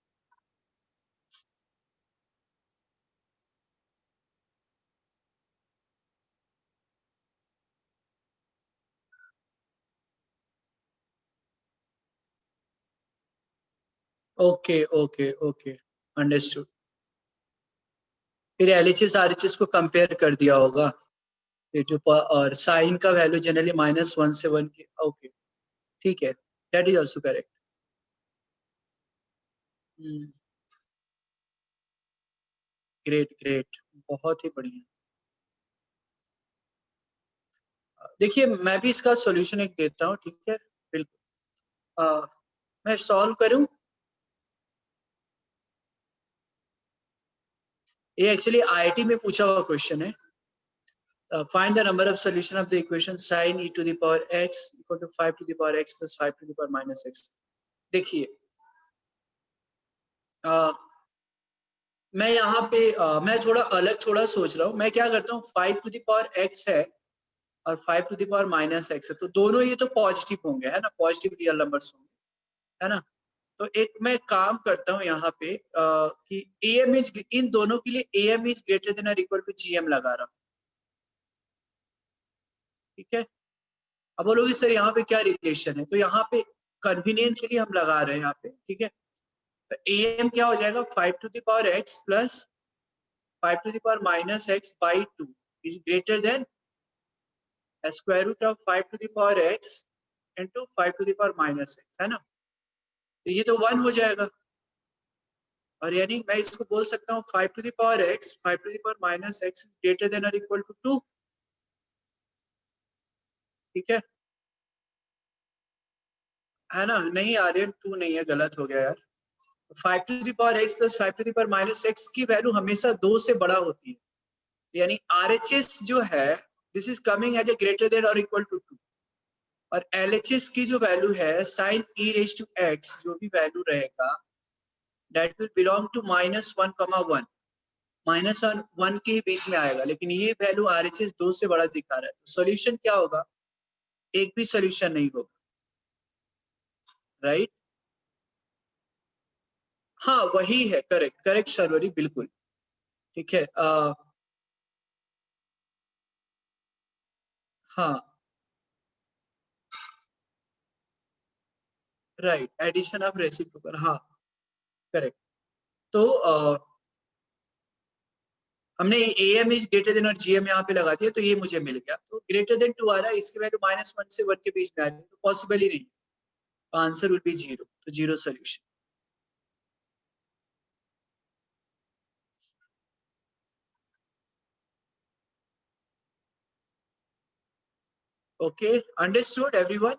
Okay okay okay, understood. फिर एलएचएस आरएचएस को कंपेयर कर दिया होगा, फिर जो और साइन का वैल्यू जनरली -1 से 1 के। ओके, ठीक है, that is also correct. Great great, बहुत ही बढ़िया। देखिए मैं भी इसका सॉल्यूशन एक देता हूँ, ठीक है, बिल्कुल। मैं सॉल्व करूं? ये एक्चुअली आईआईटी में पूछा हुआ क्वेश्चन है। Find the number of solution of the equation sin e to the power x equal to 5 to the power x plus 5 to the power minus x। देखिए, अ, मैं यहाँ पे मैं थोड़ा अलग थोड़ा सोच रहा हूँ। मैं क्या करता हूँ, 5 टू द पावर x है और 5 to the power minus x है, तो दोनों ये तो पॉजिटिव होंगे, है ना, पॉजिटिव रियल नंबर्स होंगे, है ना। तो एक मैं काम करता हूँ यहाँ पे कि am इज, इन दोनों के लिए am इज ग्रेटर देन और इक्वल टू gm लगा रहा हूँ, ठीक है। अब बोलोगे सर यहाँ पे क्या रिलेशन है, तो यहाँ पे कन्वीनियंट के लिए हम लगा रहे हैं यहाँ पे, ठीक है। तो am क्या हो जाएगा, 5 to the power x plus 5 to the power minus x by 2 is greater than square root of 5 to the power x into 5 to the power minus x, है ना। तो ये तो 1 हो जाएगा, और यानी मैं इसको बोल सकता हूँ 5 to the power x 5 to the power minus x greater than और इक्वल टू 2, ठीक है। है ना, नहीं आर्यन 2 नहीं है, गलत हो गया यार। 5 to the power x plus 5 to the power minus x की वैल्यू हमेशा 2 से बड़ा होती है, यानी आरएचएस जो है this is coming as a greater than और इक्वल टू 2, और एलएचएस की जो वैल्यू है sine e raise to x, जो भी वैल्यू रहेगा that will belong to -1, minus one one के ही बीच में आएगा, लेकिन ये वैल्यू आरएचएस 2 से बड़ा दिखा रहा है, तो सॉल्यूशन क्या होगा, एक भी सॉल्यूशन नहीं होगा, राइट। हाँ वही है, करेक्ट करेक्ट शर्वरी, बिल्कुल ठीक है। हाँ राइट, एडिशन ऑफ रेसिप्रोकल, हाँ करेक्ट। तो हमने A M is greater than और जी एम यहाँ पे लगा दिया, तो ये मुझे मिल गया, तो ग्रेटर देन 2 आ रहा है, इसकी वैल्यू -1 से 1 के बीच में आ रही है, तो पॉसिबल ही नहीं, आंसर विल बी 0, तो 0 सोल्यूशन। ओके, अंडरस्टूड एवरीवन,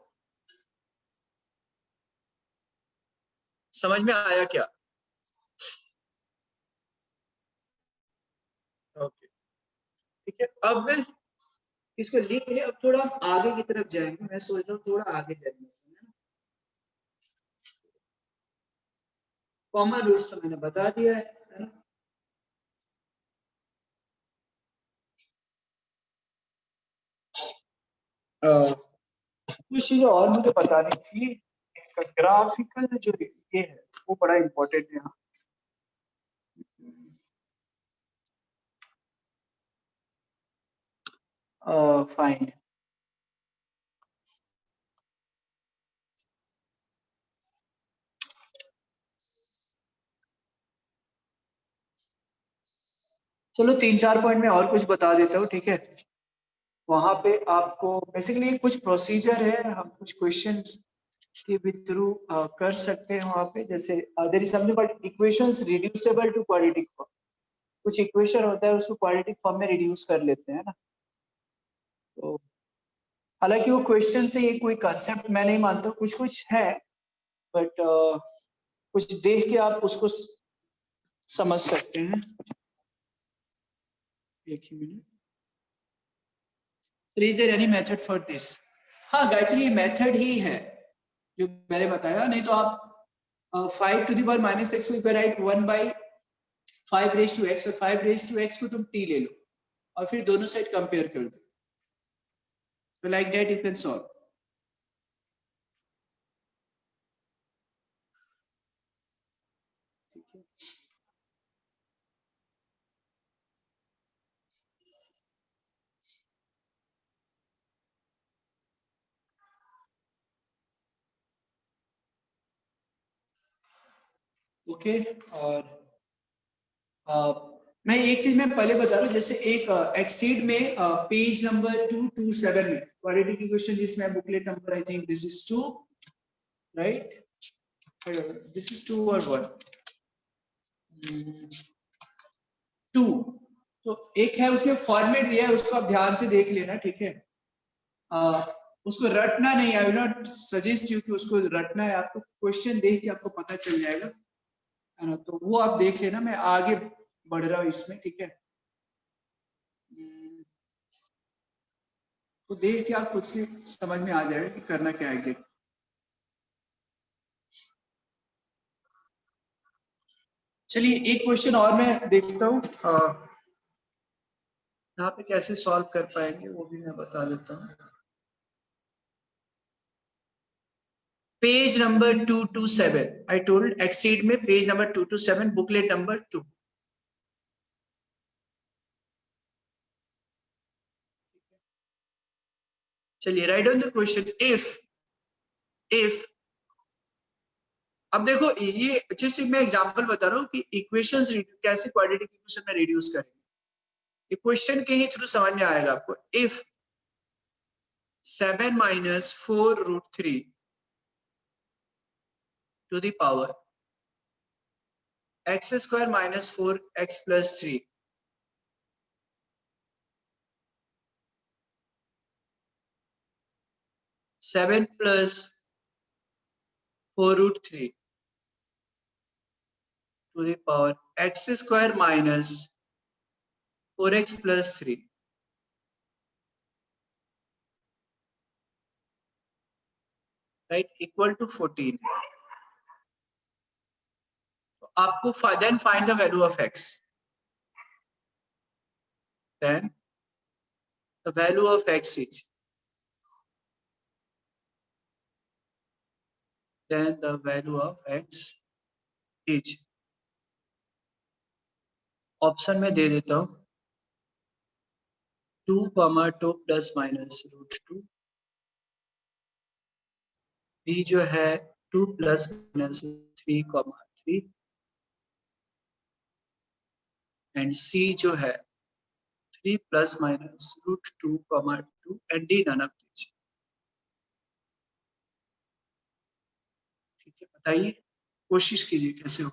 समझ में आया क्या? ओके, ठीक है। अब इसको लिख ले, अब थोड़ा आगे की तरफ जाएंगे, मैं सोच रहा हूँ थोड़ा आगे जाएंगे, कॉमन रूट्स तो मैंने बता दिया है ना। कुछ चीजें और मुझे बतानी थी, ग्राफिकल जो ये है वो बड़ा इंपॉर्टेंट है यहाँ। फाइन, चलो 3-4 पॉइंट में और कुछ बता देता हूँ, ठीक है। वहां पे आपको बेसिकली कुछ प्रोसीजर है, हम कुछ क्वेश्चन के भी थ्रू कर सकते हैं वहां पे, जैसे there is something called equations reducible to quadratic form. कुछ इक्वेशन होता है उसको क्वाड्रेटिक फॉर्म में रिड्यूस कर लेते हैं ना। तो हालांकि वो क्वेश्चन से ये कोई कंसेप्ट मैं नहीं मानता, कुछ कुछ है, बट कुछ देख के आप उसको समझ सकते हैं। एक ही minute. Is there any method for this? हाँ गायत्री, मेथड ही है जो मैंने बताया। नहीं तो आप 5 to the power minus x को राइट 1/5 raised to x, और 5 raised to x को तुम t ले लो और फिर दोनों साइड कंपेयर कर दो। तो like that you can solve. Okay. और मैं एक चीज मैं पहले बता रहा हूँ, जैसे एक एक्सीड में पेज नंबर 227 में क्वाड्रेटिक इक्वेशन, जिसमें booklet number I think this is 2, right? This is 2 और 1, 2। तो एक है उसमें फॉर्मेट दिया है, उसको आप ध्यान से देख लेना, ठीक है? उसको रटना नहीं, I will not suggest you कि उसको रटना है, आपको क्वेश्चन देख के आपको पता चल जाएगा, है ना? तो वो आप देख लेना, मैं आगे बढ़ रहा हूँ इसमें, ठीक है? तो देख के आप कुछ समझ में आ जाएगा कि करना क्या है एग्जैक्ट। चलिए एक क्वेश्चन और मैं देखता हूँ, यहाँ पे कैसे सॉल्व कर पाएंगे वो भी मैं बता देता हूँ। Page number 227, I told exceed में पेज नंबर 227, बुकलेट नंबर 2। चलिए right on the question. If अब देखो, ये जैसे मैं एग्जांपल बता रहा हूँ कि इक्वेशंस कैसे क्वाड्रेटिक इक्वेशन में रिड्यूस करेंगे, ये क्वेश्चन के ही थ्रू समझ में आएगा आपको। If 7 minus 4 root 3 to the power x square minus 4x plus 3 7 plus 4 root 3 to the power x square minus 4x plus 3, right, equal to 14। तो आपको then find the value of x, then the value of x is, then the value of x is, option में दे देता हूं 2, 2 plus minus root 2, B जो है 2 plus minus 3, 3 and सी जो है 3 plus minus root 2, 2 and d none of these. ठीक है, बताइए, कोशिश कीजिए कैसे हो।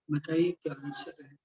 बताइए क्या आंसर है।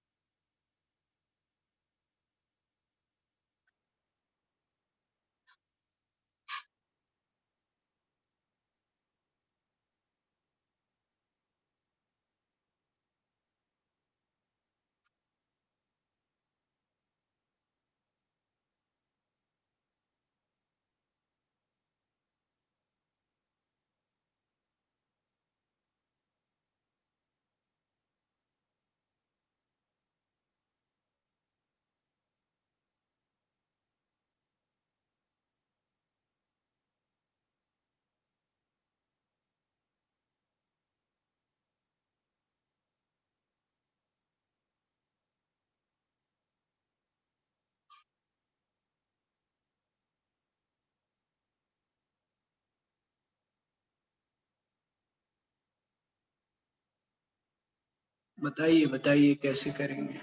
बताइए बताइए कैसे करेंगे।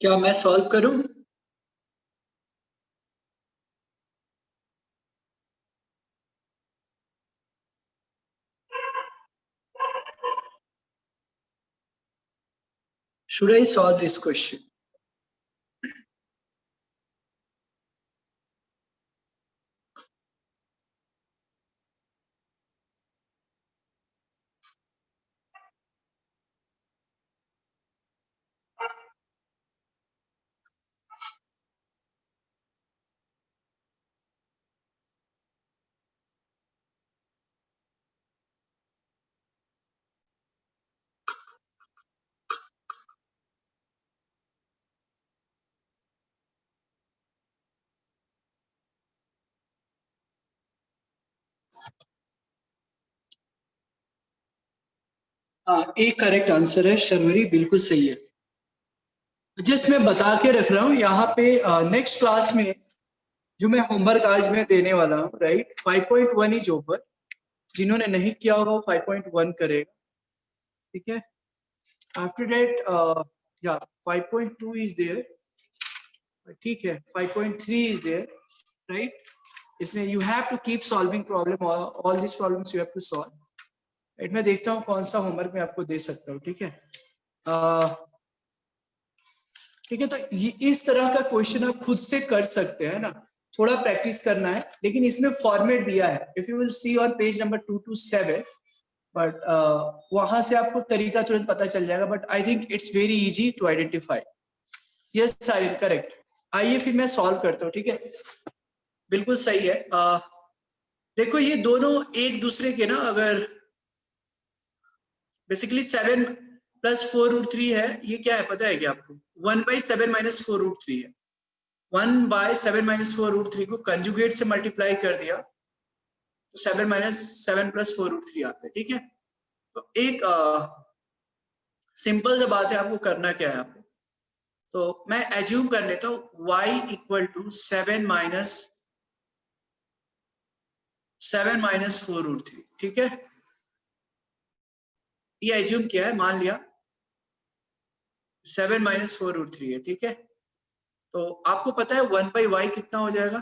क्या मैं सॉल्व करूं? Should I solve this question? हाँ, एक करेक्ट आंसर है शर्वरी, बिल्कुल सही है। जस्ट मैं बता के रख रहा हूँ यहाँ पे, नेक्स्ट क्लास में जो मैं होमवर्क आज मैं देने वाला हूँ, राइट, 5.1 इज ओवर। जिन्होंने नहीं किया होगा वो 5.1 करेगा, ठीक है। आफ्टर दैट या 5.2 इज देयर, ठीक है, 5.3 इज देयर, राइट। इसमें you have to keep solving problem, all this problems you have to solve. मैं देखता हूँ कौन सा होमवर्क मैं आपको दे सकता हूँ, ठीक है। ठीक है, तो ये इस तरह का क्वेश्चन आप खुद से कर सकते हैं ना, थोड़ा प्रैक्टिस करना है, लेकिन इसमें फॉर्मेट दिया है, if you will see on page number 227, but वहां से आपको तरीका तुरंत पता चल जाएगा, but I think it's very easy to identify. Yes Sahil, correct. आइए फिर मैं सॉल्व करता हूँ, ठीक है। बिल्कुल सही है। देखो ये दोनों एक दूसरे के ना, अगर बेसिकली 7 + 4√3 है, ये क्या है पता है क्या आपको? 1/7 - 4√3 है। 1/7 - 4√3 को कंजुगेट से मल्टीप्लाई कर दिया तो 7 + 4√3 आता है, ठीक है। तो एक सिंपल सा बात है, आपको करना क्या है आपको, तो मैं एज्यूम कर लेता हूँ y = 7 - 4√3, ठीक है। ये एज्यूम किया है, मान लिया 7 - 4√3 है, ठीक है। तो आपको पता है 1/y कितना हो जाएगा?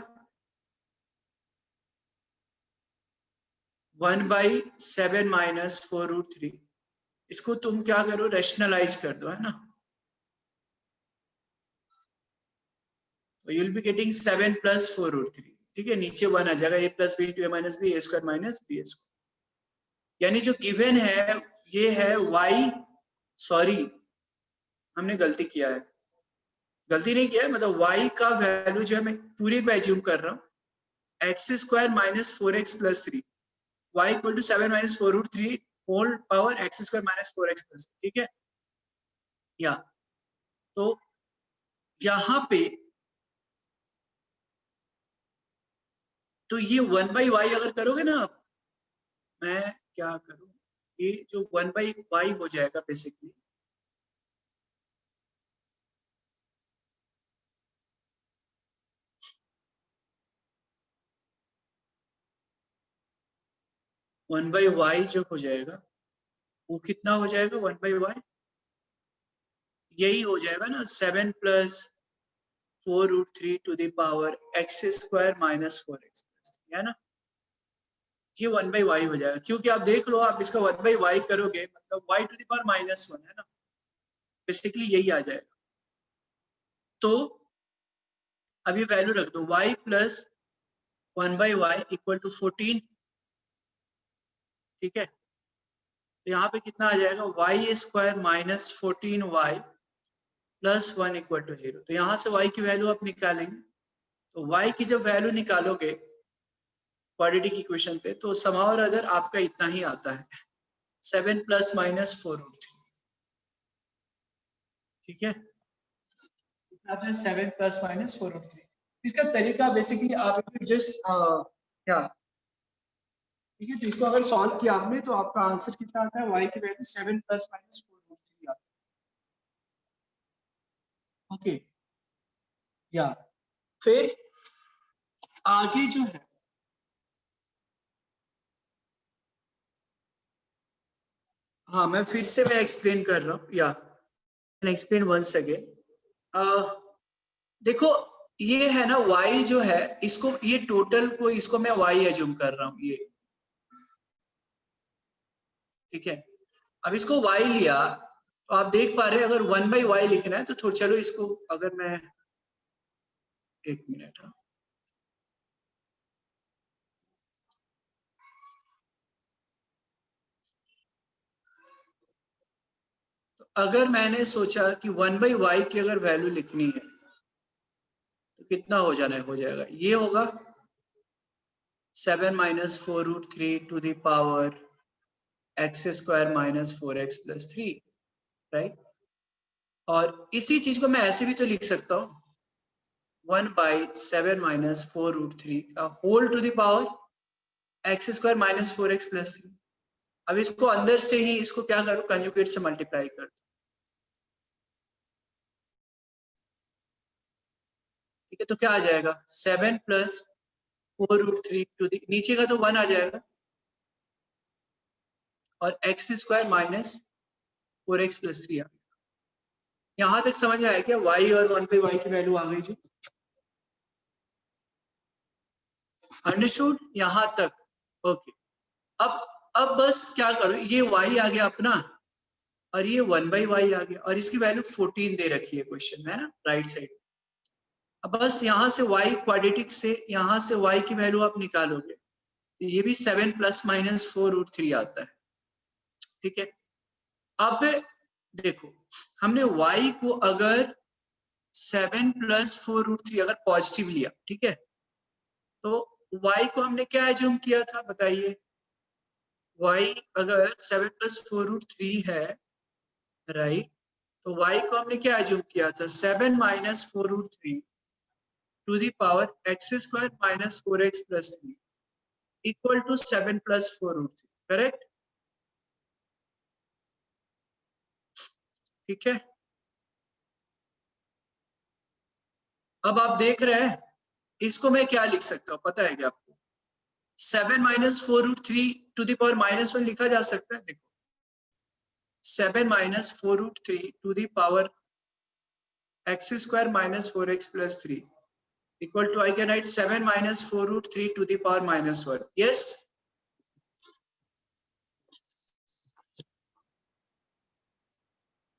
1/7 - 4√3। इसको तुम क्या करो, रेशनलाइज कर दो, है ना। तो यू विल बी गेटिंग 7 + 4√3, ठीक है। नीचे 1 आ जाएगा, a + b × a - b a² - b²। यानी जो गिवन है ये है y, सॉरी हमने गलती किया है, गलती नहीं किया है, मतलब y का वैल्यू जो है मैं पूरे पे एज्यूम कर रहा हूँ, x² - 4x + 3, y = 7 - 4√3 whole power x² - 4x + 3, ठीक है। या तो यहाँ पे तो ये 1/y अगर करोगे ना आप, मैं क्या करूँ, ये जो 1/y हो जाएगा बेसिकली, वन बाई वाई जो हो जाएगा वो कितना हो जाएगा, 1/y यही हो जाएगा ना, 7 + 4√3 to the power x² - 4x + 3, है ना। ये 1/y हो जाएगा, क्योंकि आप देख लो, आप इसका 1/y करोगे मतलब y टू द पावर -1, है ना, बेसिकली यही आ जाएगा। तो अब ये वैल्यू रख दो, y + 1/y = 14, ठीक है। तो यहाँ पे कितना आ जाएगा, y² - 14y + 1 = 0। तो यहाँ से y की वैल्यू आप निकालेंगे, तो y की जब वैल्यू निकालोगे क्वाड्रेटिक इक्वेशन पे, तो somehow or other आपका इतना ही आता है, 7 ± 4√3, ठीक है। कितना आता है, 7 ± 4√3। इसका तरीका बेसिकली आप जस्ट क्या, ठीक है, तो इसको अगर सॉल्व किया आपने तो आपका आंसर कितना आता है, y की वैल्यू 7 ± 4√3 आता है, ओके। या फिर आगे जो है, हाँ मैं फिर से मैं एक्सप्लेन कर रहा हूँ, या एक्सप्लेन वंस अगेन। देखो ये है ना y जो है, इसको ये टोटल को इसको मैं y एज्यूम कर रहा हूँ, ये ठीक है। अब इसको y लिया तो आप देख पा रहे हैं, अगर 1/y लिखना है तो थोड़ा, चलो इसको अगर मैं, एक मिनट, हाँ तो अगर मैंने सोचा कि 1/y की अगर वैल्यू लिखनी है तो कितना हो जाना है, हो जाएगा, ये होगा 7 - 4√3 to the power x² - 4x + 3, right. और इसी चीज को मैं ऐसे भी तो लिख सकता हूँ, 1/7 - 4√3 का whole to the power x² - 4x + 3। अब इसको अंदर से ही इसको क्या करो, कंजुगेट से मल्टीप्लाई कर दो, ठीक है। तो क्या आ जाएगा, 7 + 4√3 टू द, नीचे का तो 1 आ जाएगा, और x² - 4x + 3 आ गया। यहां तक समझ में आया क्या, y और 1/y की वैल्यू आ गई जो, अंडरस्टूड यहां तक, ओके। अब अब बस क्या करो, ये y आ गया अपना और ये 1/y आ गया और इसकी वैल्यू 14 दे रखी है क्वेश्चन में, है ना, राइट साइड। अब बस यहाँ से y क्वाड्रेटिक से यहाँ से y की वैल्यू आप निकालोगे तो ये भी 7 ± 4√3 आता है, ठीक है। अब देखो हमने y को अगर 7 + 4√3 अगर पॉजिटिव लिया, ठीक है, तो y को हमने क्या एज्यूम किया था बताइए, y अगर 7 + 4√3 है, राइट, तो y को हमने क्या एज्यूम किया था, 7 - 4√3 to the power x² - 4x + 3 equal to 7 + 4√3, correct, ठीक है। अब आप देख रहे हैं, इसको मैं क्या लिख सकता हूँ पता है क्या आपको, 7 - 4√3 टू द पावर -1 लिखा जा सकता है, देखो 7 - 4√3 to the power x² - 4x + 3 equal to, I can write 7 - 4√3 to the power -1. Yes.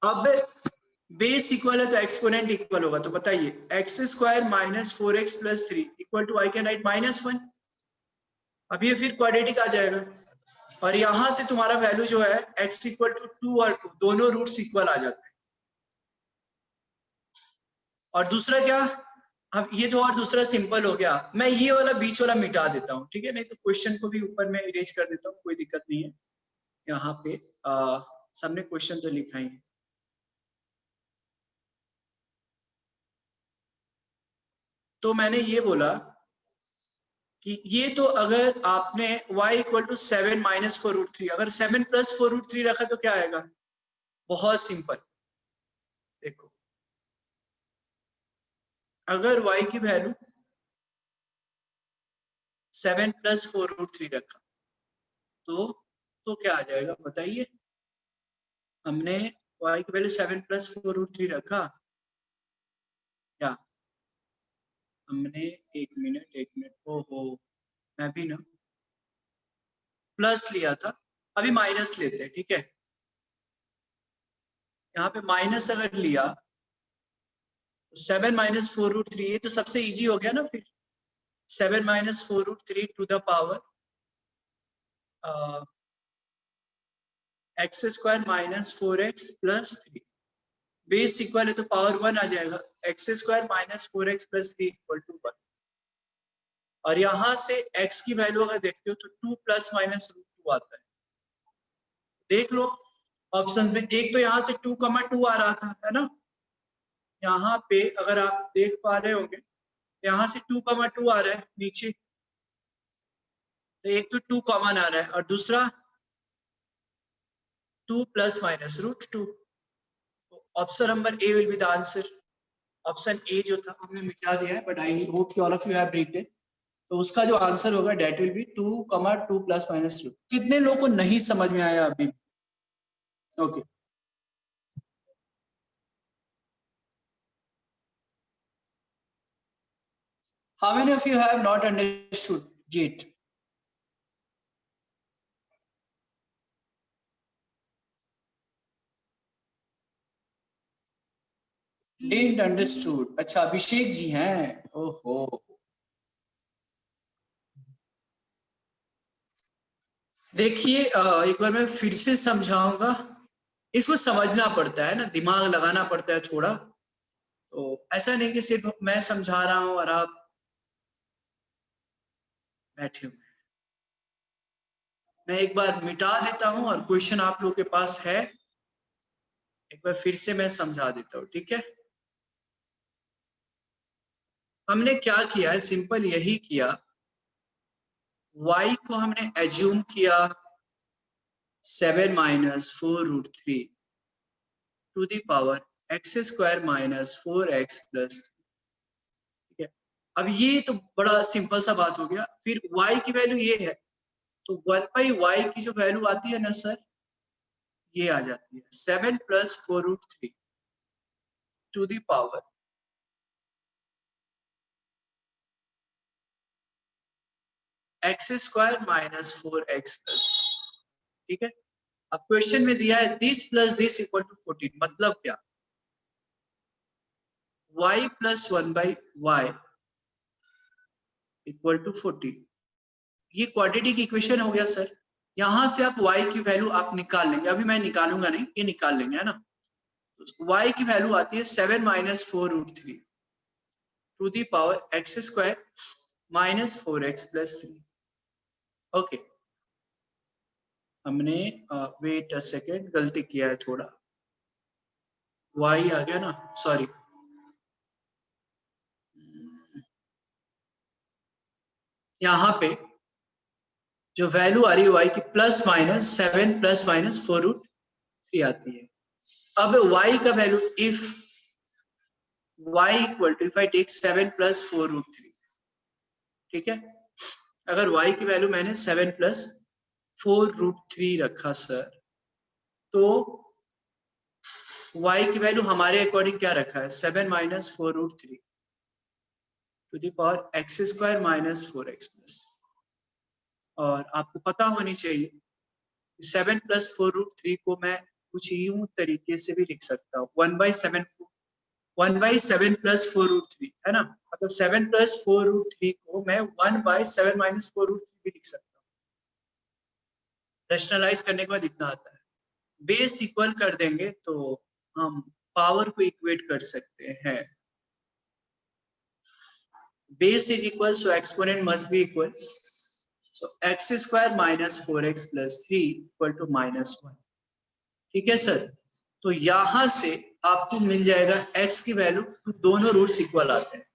अब बेस इक्वल है तो एक्सपोनेंट इक्वल होगा, तो बताइए x² - 4x + 3 equal to, I can write -1. अब ये फिर क्वाड्रेटिक आ जाएगा और यहां से तुम्हारा वैल्यू जो है x = 2 और 2 दोनों रूट्स इक्वल आ जाते हैं। और दूसरा क्या, अब ये तो और दूसरा सिंपल हो गया, मैं ये वाला बीच वाला मिटा देता हूँ, ठीक है, नहीं तो क्वेश्चन को भी ऊपर में इरेज कर देता हूँ, कोई दिक्कत नहीं है। यहाँ पे सबने क्वेश्चन तो लिखा ही है। तो मैंने ये बोला कि ये तो अगर आपने y = 7 - 4√3, अगर 7 + 4√3 रखा तो क्या आएगा, बहुत सिंपल, देखो अगर y की वैल्यू 7 + 4√3 रखा तो क्या आ जाएगा बताइए, हमने y की वैल्यू 7 + 4√3 रखा, क्या हमने, एक मिनट, ओहो मैं भी ना प्लस लिया था, अभी माइनस लेते हैं, ठीक है। यहाँ पे माइनस अगर लिया तो 7 - 4√3, ये तो सबसे इजी हो गया ना फिर, 7 - 4√3 to the power x² - 4x + 3, base equal है तो पावर 1 आ जाएगा, x² - 4x + 3 = 1। और यहाँ से x की वैल्यू अगर देखते हो तो 2 ± √2 आता है, देख लो ऑप्शंस में, एक तो यहाँ से 2,2 आ रहा था, है ना, यहाँ पे अगर आप देख पा रहे होंगे यहाँ से 2,2 आ रहा है नीचे, तो एक तो 2 कॉमन आ रहा है और दूसरा 2 ± √2। Option number A will be the answer. Option A जो था हमने मिटा दिया है, but I hope all of you have read it. तो उसका जो आंसर होगा डेट विल बी 2, 2 ± 2। कितने लोगों को नहीं समझ में आया अभी? Okay, how many of you have not understood it? Didn't understood, अच्छा अभिषेक जी हैं, ओहो। देखिए एक बार मैं फिर से समझाऊंगा, इसको समझना पड़ता है ना, दिमाग लगाना पड़ता है थोड़ा, तो ऐसा नहीं कि सिर्फ मैं समझा रहा हूं और आप बैठे हो। मैं एक बार मिटा देता हूं और क्वेश्चन आप लोगों के पास है, एक बार फिर से मैं समझा देता हूं, ठीक है। हमने क्या किया है, सिंपल यही किया, y को हमने एज्यूम किया 7 - 4√3 to the power x² - 4x + 3, ठीक है। अब ये तो बड़ा सिंपल सा बात हो गया, फिर y की वैल्यू ये है, तो 1/y की जो वैल्यू आती है ना सर, ये आ जाती है 7 + 4√3 to the power x² - 4x + ठीक है। अब क्वेश्चन में दिया है this plus this equal to 14, मतलब क्या, y plus 1/y equal to 14, ये क्वाड्रेटिक इक्वेशन हो गया सर। यहां से आप y की वैल्यू आप निकाल लेंगे, अभी मैं निकालूंगा नहीं, ये निकाल लेंगे, है ना। तो y की वैल्यू आती है 7 minus 4√3 to the power x square minus 4x plus 3। Okay, हमने वेट अ सेकेंड, गलती किया है थोड़ा, y आ गया ना, सॉरी, यहाँ पे जो वैल्यू आ रही है y की प्लस माइनस 7 प्लस माइनस 4√3 आती है। अब y का value if y equal to, if I take 7 plus 4√3, ठीक है, अगर y की वैल्यू मैंने 7 प्लस 4√3 रखा सर, तो y की वैल्यू हमारे अकॉर्डिंग क्या रखा है, 7 minus 4√3 to the power x square minus 4x plus. और आपको पता होनी चाहिए 7 प्लस 4√3 को मैं कुछ यूं तरीके से भी लिख सकता हूँ, 1/7 प्लस 4√3, है ना, मतलब 7 प्लस 4√3 को मैं 1/7 माइनस 4√3 भी लिख सकता हूँ। रेशनलाइज करने के बाद इतना आता है, बेस इक्वल कर देंगे तो हम पावर को इक्वेट कर सकते हैं। Base is equal so exponent must be equal, so x square minus 4x plus 3 equal to -1। ठीक है सर, तो यहां से आपको मिल जाएगा x की वैल्यू, दोनों रूट्स इक्वल आते हैं।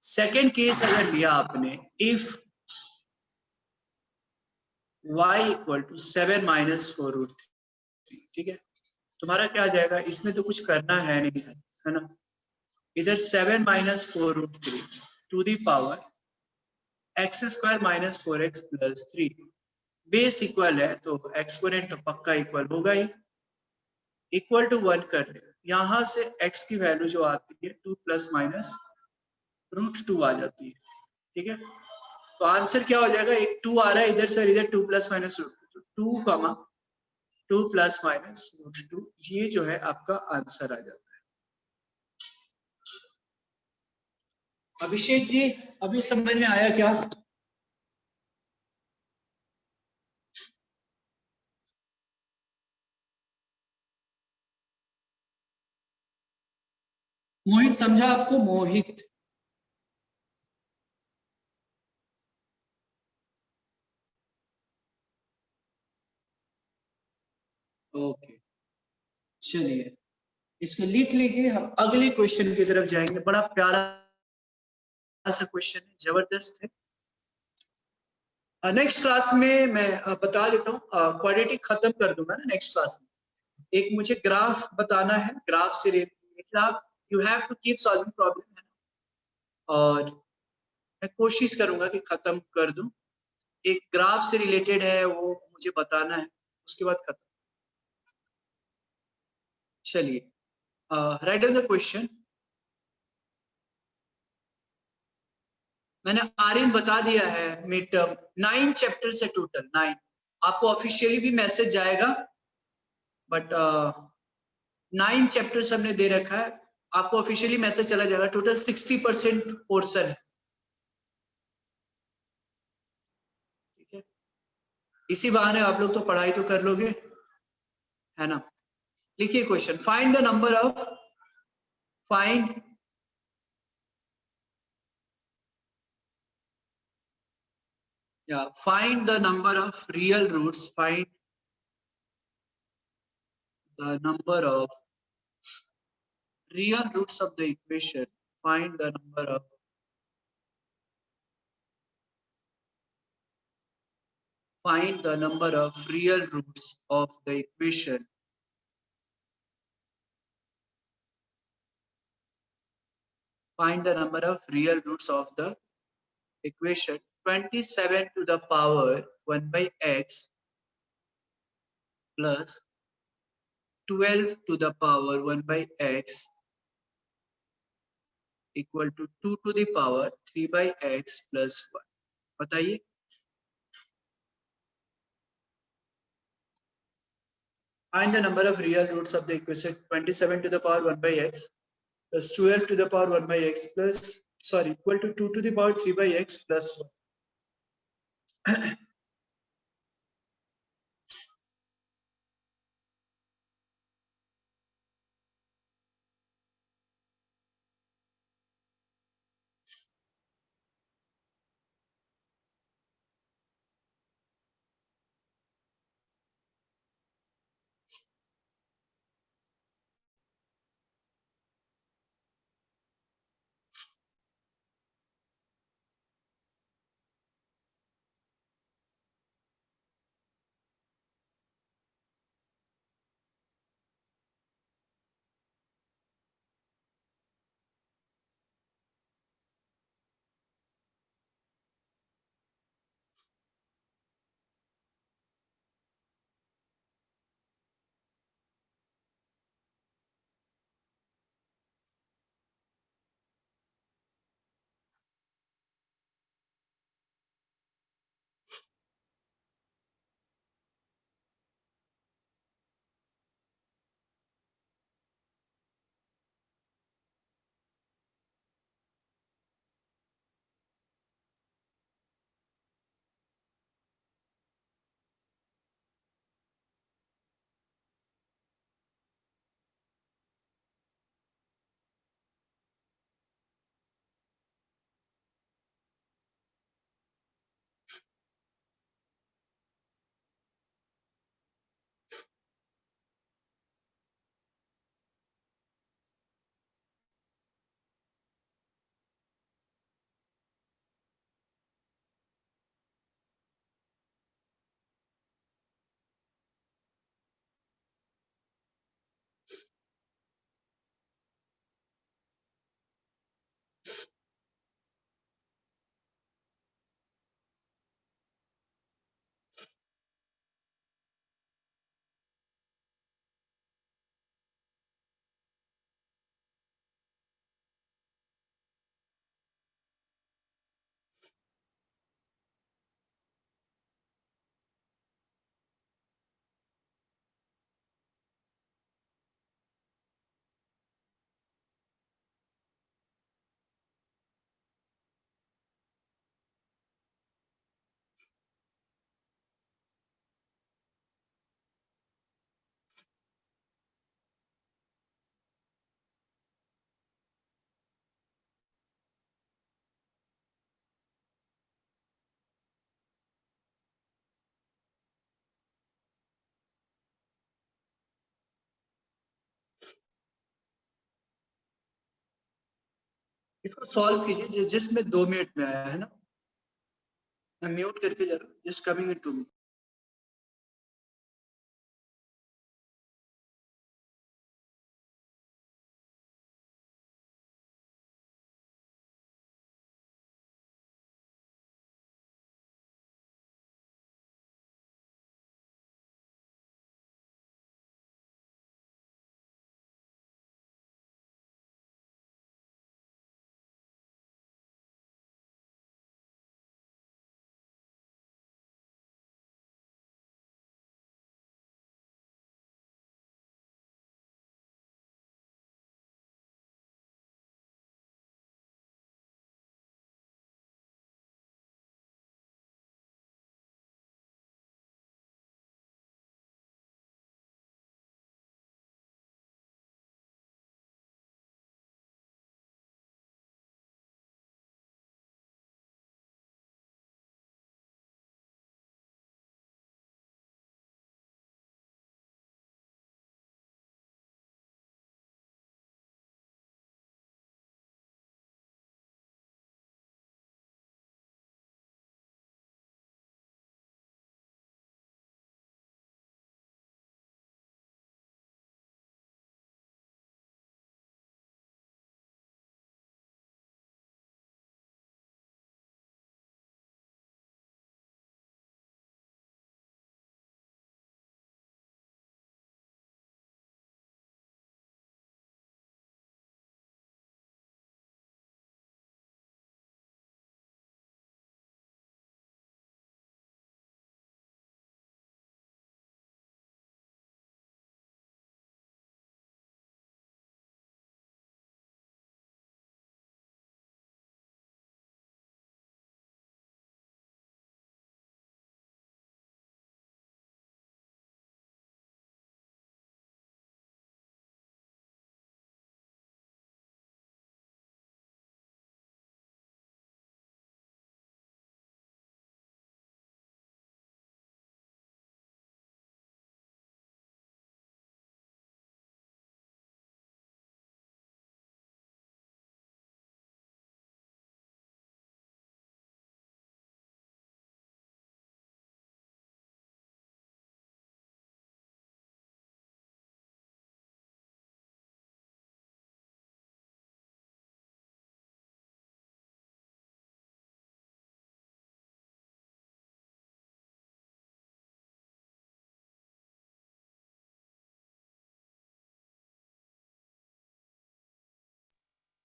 सेकेंड केस अगर लिया आपने, if y equal to 7 minus 4√3, ठीक है, तुम्हारा क्या आ जाएगा, इसमें तो कुछ करना है नहीं, है ना, इधर 7 minus 4√3 to the power x square minus 4x plus 3, base equal है तो एक्सपोनेंट तो पक्का इक्वल होगा ही, इक्वल टू 1 कर ले, यहां से x की वैल्यू जो आती है 2 प्लस माइनस √2 आ जाती है। ठीक है, तो आंसर क्या हो जाएगा, एक 2 आ रहा है इधर से, इधर 2 प्लस माइनस √2, 2 प्लस माइनस √2, ये जो है आपका आंसर आ जाता है। अभिषेक जी, अभी समझ में आया क्या? मोहित समझा आपको? मोहित, ओके, चलिए इसको लिख लीजिए, हम अगले क्वेश्चन की तरफ जाएंगे। बड़ा प्यारा सा क्वेश्चन है, जबरदस्त है। नेक्स्ट क्लास में मैं बता देता हूँ, क्वाड्रेटिक खत्म कर दूंगा ना नेक्स्ट क्लास में। एक मुझे ग्राफ बताना है, ग्राफ से रिलेटेड आप you have to keep solving problem, है ना, और मैं कोशिश करूंगा कि खत्म कर दूं। एक ग्राफ से रिलेटेड है, वो मुझे बताना है, उसके बाद खत्म। चलिए, राइट ऑन द क्वेश्चन। मैंने आर्यन बता दिया है, मिड टर्म 9 चैप्टर से, टोटल 9, आपको ऑफिशियली भी मैसेज जाएगा, बट 9 चैप्टर्स हमने दे रखा है, आपको ऑफिशियली मैसेज चला जाएगा। टोटल 60% पोर्शन है, ठीक है, इसी बहाने आप लोग तो पढ़ाई तो कर लोगे, है ना। लिखिए question, find the number of, find find the number of real roots, find the number of real roots of the equation, find the number of find the number of real roots of the equation, find the number of real roots of the equation 27 to the power 1 by x plus 12 to the power 1 by x equal to 2 to the power 3 by x plus 1। बताइए, Find the number of real roots of the equation 27 to the power 1 by x plus 12 to the power 1 by x plus, sorry, equal to 2 to the power 3 by x plus 1. इसको solve कीजिए जिसमें 2 minute में आया है ना, मैं mute करके जा रहा हूँ, जस्ट कमिंग इन 2 मिनट।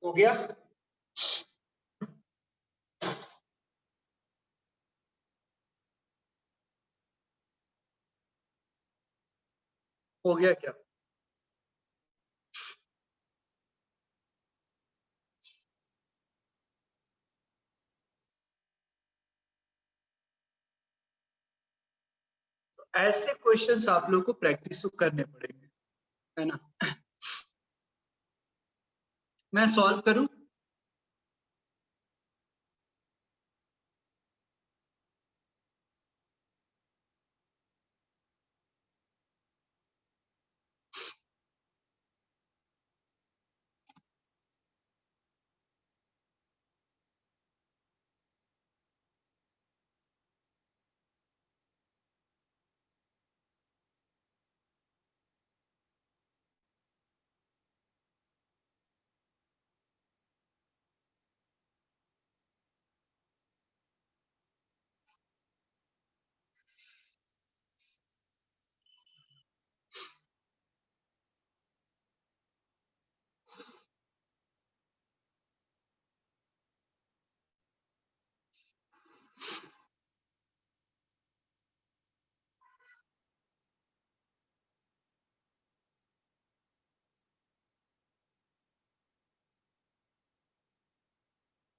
हो गया? हो गया क्या? ऐसे क्वेश्चंस आप लोगों को प्रैक्टिस करने पड़ेंगे, है ना? मैं सॉल्व करूं?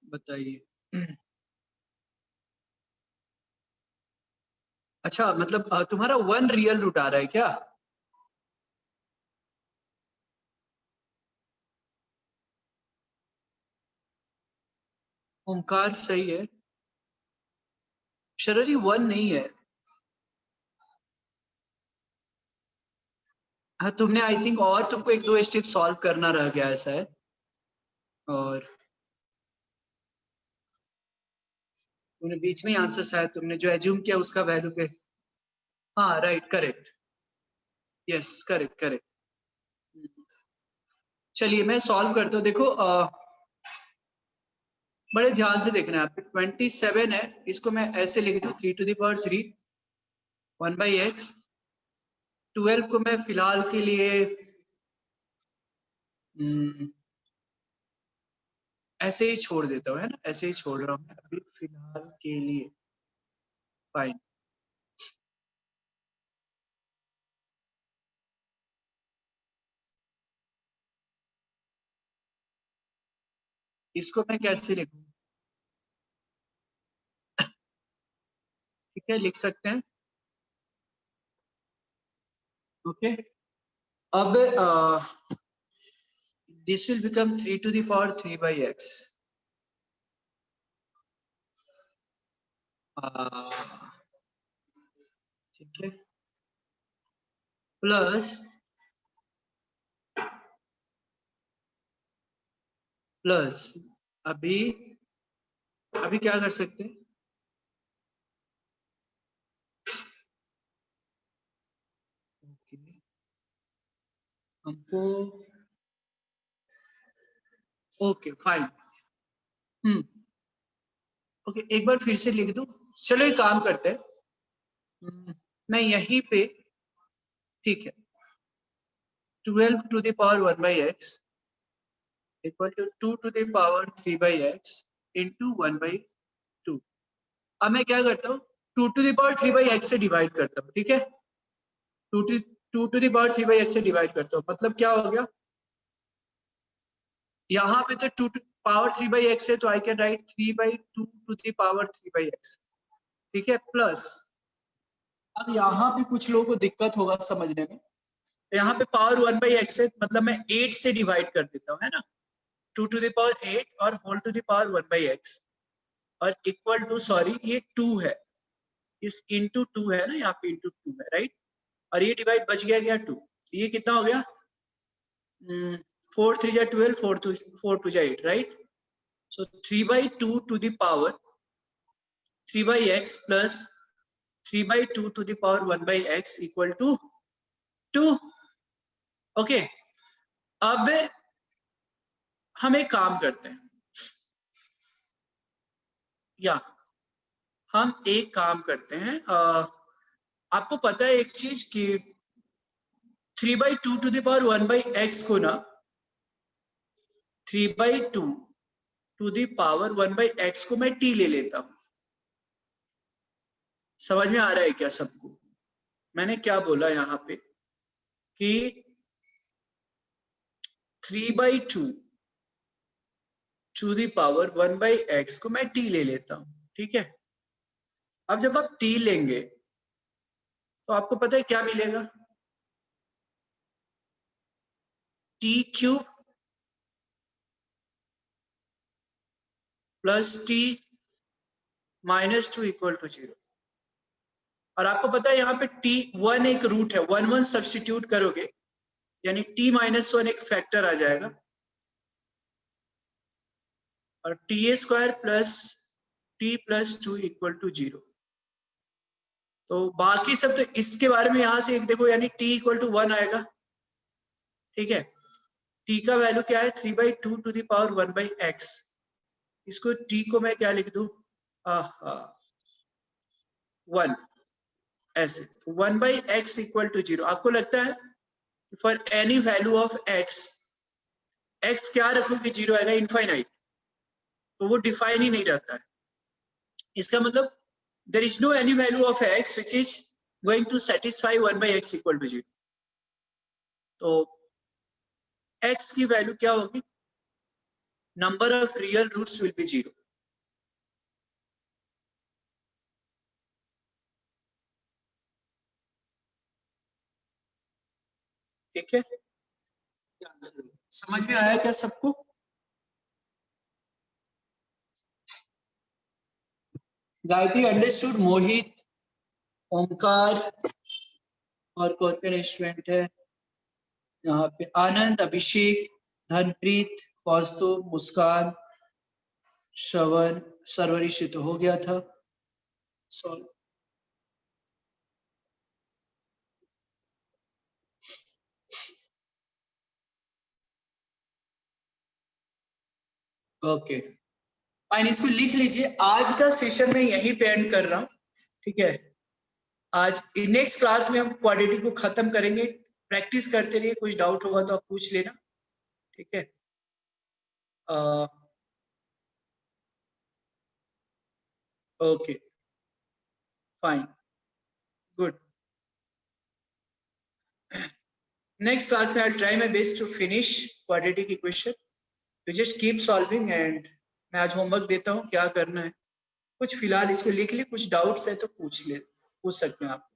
बताइए। अच्छा, मतलब तुम्हारा वन रियल रूट आ रहा है क्या? ओमकार सही है। शररी वन नहीं है। हाँ, तुमने आई थिंक और तुमको एक दो स्टेप सॉल्व करना रह गया ऐसा है। और तुमने बीच में ही आंसर शायद तुमने जो एज्यूम किया उसका वैल्यू पे। हाँ right, correct. Yes, correct correct. चलिए मैं सॉल्व करता हूँ। देखो बड़े ध्यान से देखना है। 27 है, इसको मैं ऐसे लिख दूं 3⁻³ 1/x। 12 को मैं फिलहाल के लिए हम्म, ऐसे ही छोड़ देता हूँ, है ना? ऐसे ही छोड़ रहा हूँ मैं अभी फिलहाल के लिए। फाइन। इसको मैं कैसे लिखूं? ठीक है, लिख सकते हैं। ओके। अब दिस विल बिकम 3⁻³ ठीक है, प्लस प्लस अभी अभी क्या कर सकते हैं? ओके, हमको ओके फाइन। हम्म ओके, एक बार फिर से लिख दूं। चलो एक काम करते हैं। मैं यहीं पे, ठीक है, 12 to the power 1/x equal to 2 to the power 3/x into 1/2। अब मैं क्या करता हूँ, 2 to the power 3/x से डिवाइड करता हूँ। ठीक है, to to 2 to the power 3/x से डिवाइड करता हूँ। मतलब क्या हो गया, यहाँ पे तो 2 to the power 3/x है, तो I can write 3/2 to the power 3/x। ठीक है, प्लस अब यहाँ पे कुछ लोगों को दिक्कत होगा समझने में। तो यहाँ पे पावर 1/x है, मतलब मैं 8 से डिवाइड कर देता हूँ, है ना? 2 to the power 8 और whole to the power 1/x और इक्वल टू, सॉरी ये 2 है, इस इंटू 2 है ना, यहाँ पे इंटू 2 है, राइट? और ये डिवाइड बच गया क्या 2। ये कितना हो गया? 4 3 × 12, 4 2 right? So 3/2 to the power 3/x plus 3/2 to the power 1/x equal to 2। Okay, अब हम एक काम करते हैं, या हम एक काम करते हैं, आपको पता है एक चीज कि 3/2 to the power 1/x को ना 3/2 टू दी पावर 1/x को मैं t ले लेता हूं। समझ में आ रहा है क्या सबको? मैंने क्या बोला यहाँ पे कि 3/2 टू दी पावर 1/x को मैं t ले लेता हूं, ठीक है। अब जब आप t लेंगे तो आपको पता है क्या मिलेगा? t³ plus t -2 equal to 0। और आपको पता है यहाँ पे t1 एक रूट है, 1 सब्स्टिट्यूट करोगे यानी t-1 एक फैक्टर आ जाएगा और ta² plus t plus 2 equal to 0। तो बाकी सब तो इसके बारे में यहां से एक देखो, यानी t इक्वल टू 1 आएगा, ठीक है। t का वैल्यू क्या है? 3/2 टू दी पावर 1/x। इसको t को मैं क्या लिख दूं? 1 ऐसे। 1/x equal to 0। आपको लगता है for any value of x, x क्या रखोगे? 0 आएगा, इनफाइनाइट, तो वो डिफाइन ही नहीं रहता है। इसका मतलब there is no any value of x which is going to satisfy 1/x equal to 0। तो x की वैल्यू क्या होगी? Number of real roots will be 0। ठीक है, समझ में आया क्या सबको? गायत्री अंडरस्टूड, मोहित, ओमकार और कौन कौन स्टूडेंट है यहाँ पे? आनंद, अभिषेक, धनप्रीत, कौस्तुभ, मुस्कान, श्रवण, सरवरी से तो हो गया था सॉल्व। ओके फाइन, इसको लिख लीजिए। आज का सेशन में यहीं पे एंड कर रहा हूँ, ठीक है। आज नेक्स्ट क्लास में हम क्वाड्रेटिक को खत्म करेंगे। प्रैक्टिस करते रहिए, कुछ डाउट होगा तो आप पूछ लेना, ठीक है। Okay fine, good. Next class में I try my best to finish quadratic equation. You just keep solving and मैं आज होमवर्क देता हूँ क्या करना है। कुछ फिलहाल इसको लिख ले, कुछ डाउट्स है तो पूछ सकते हैं आप।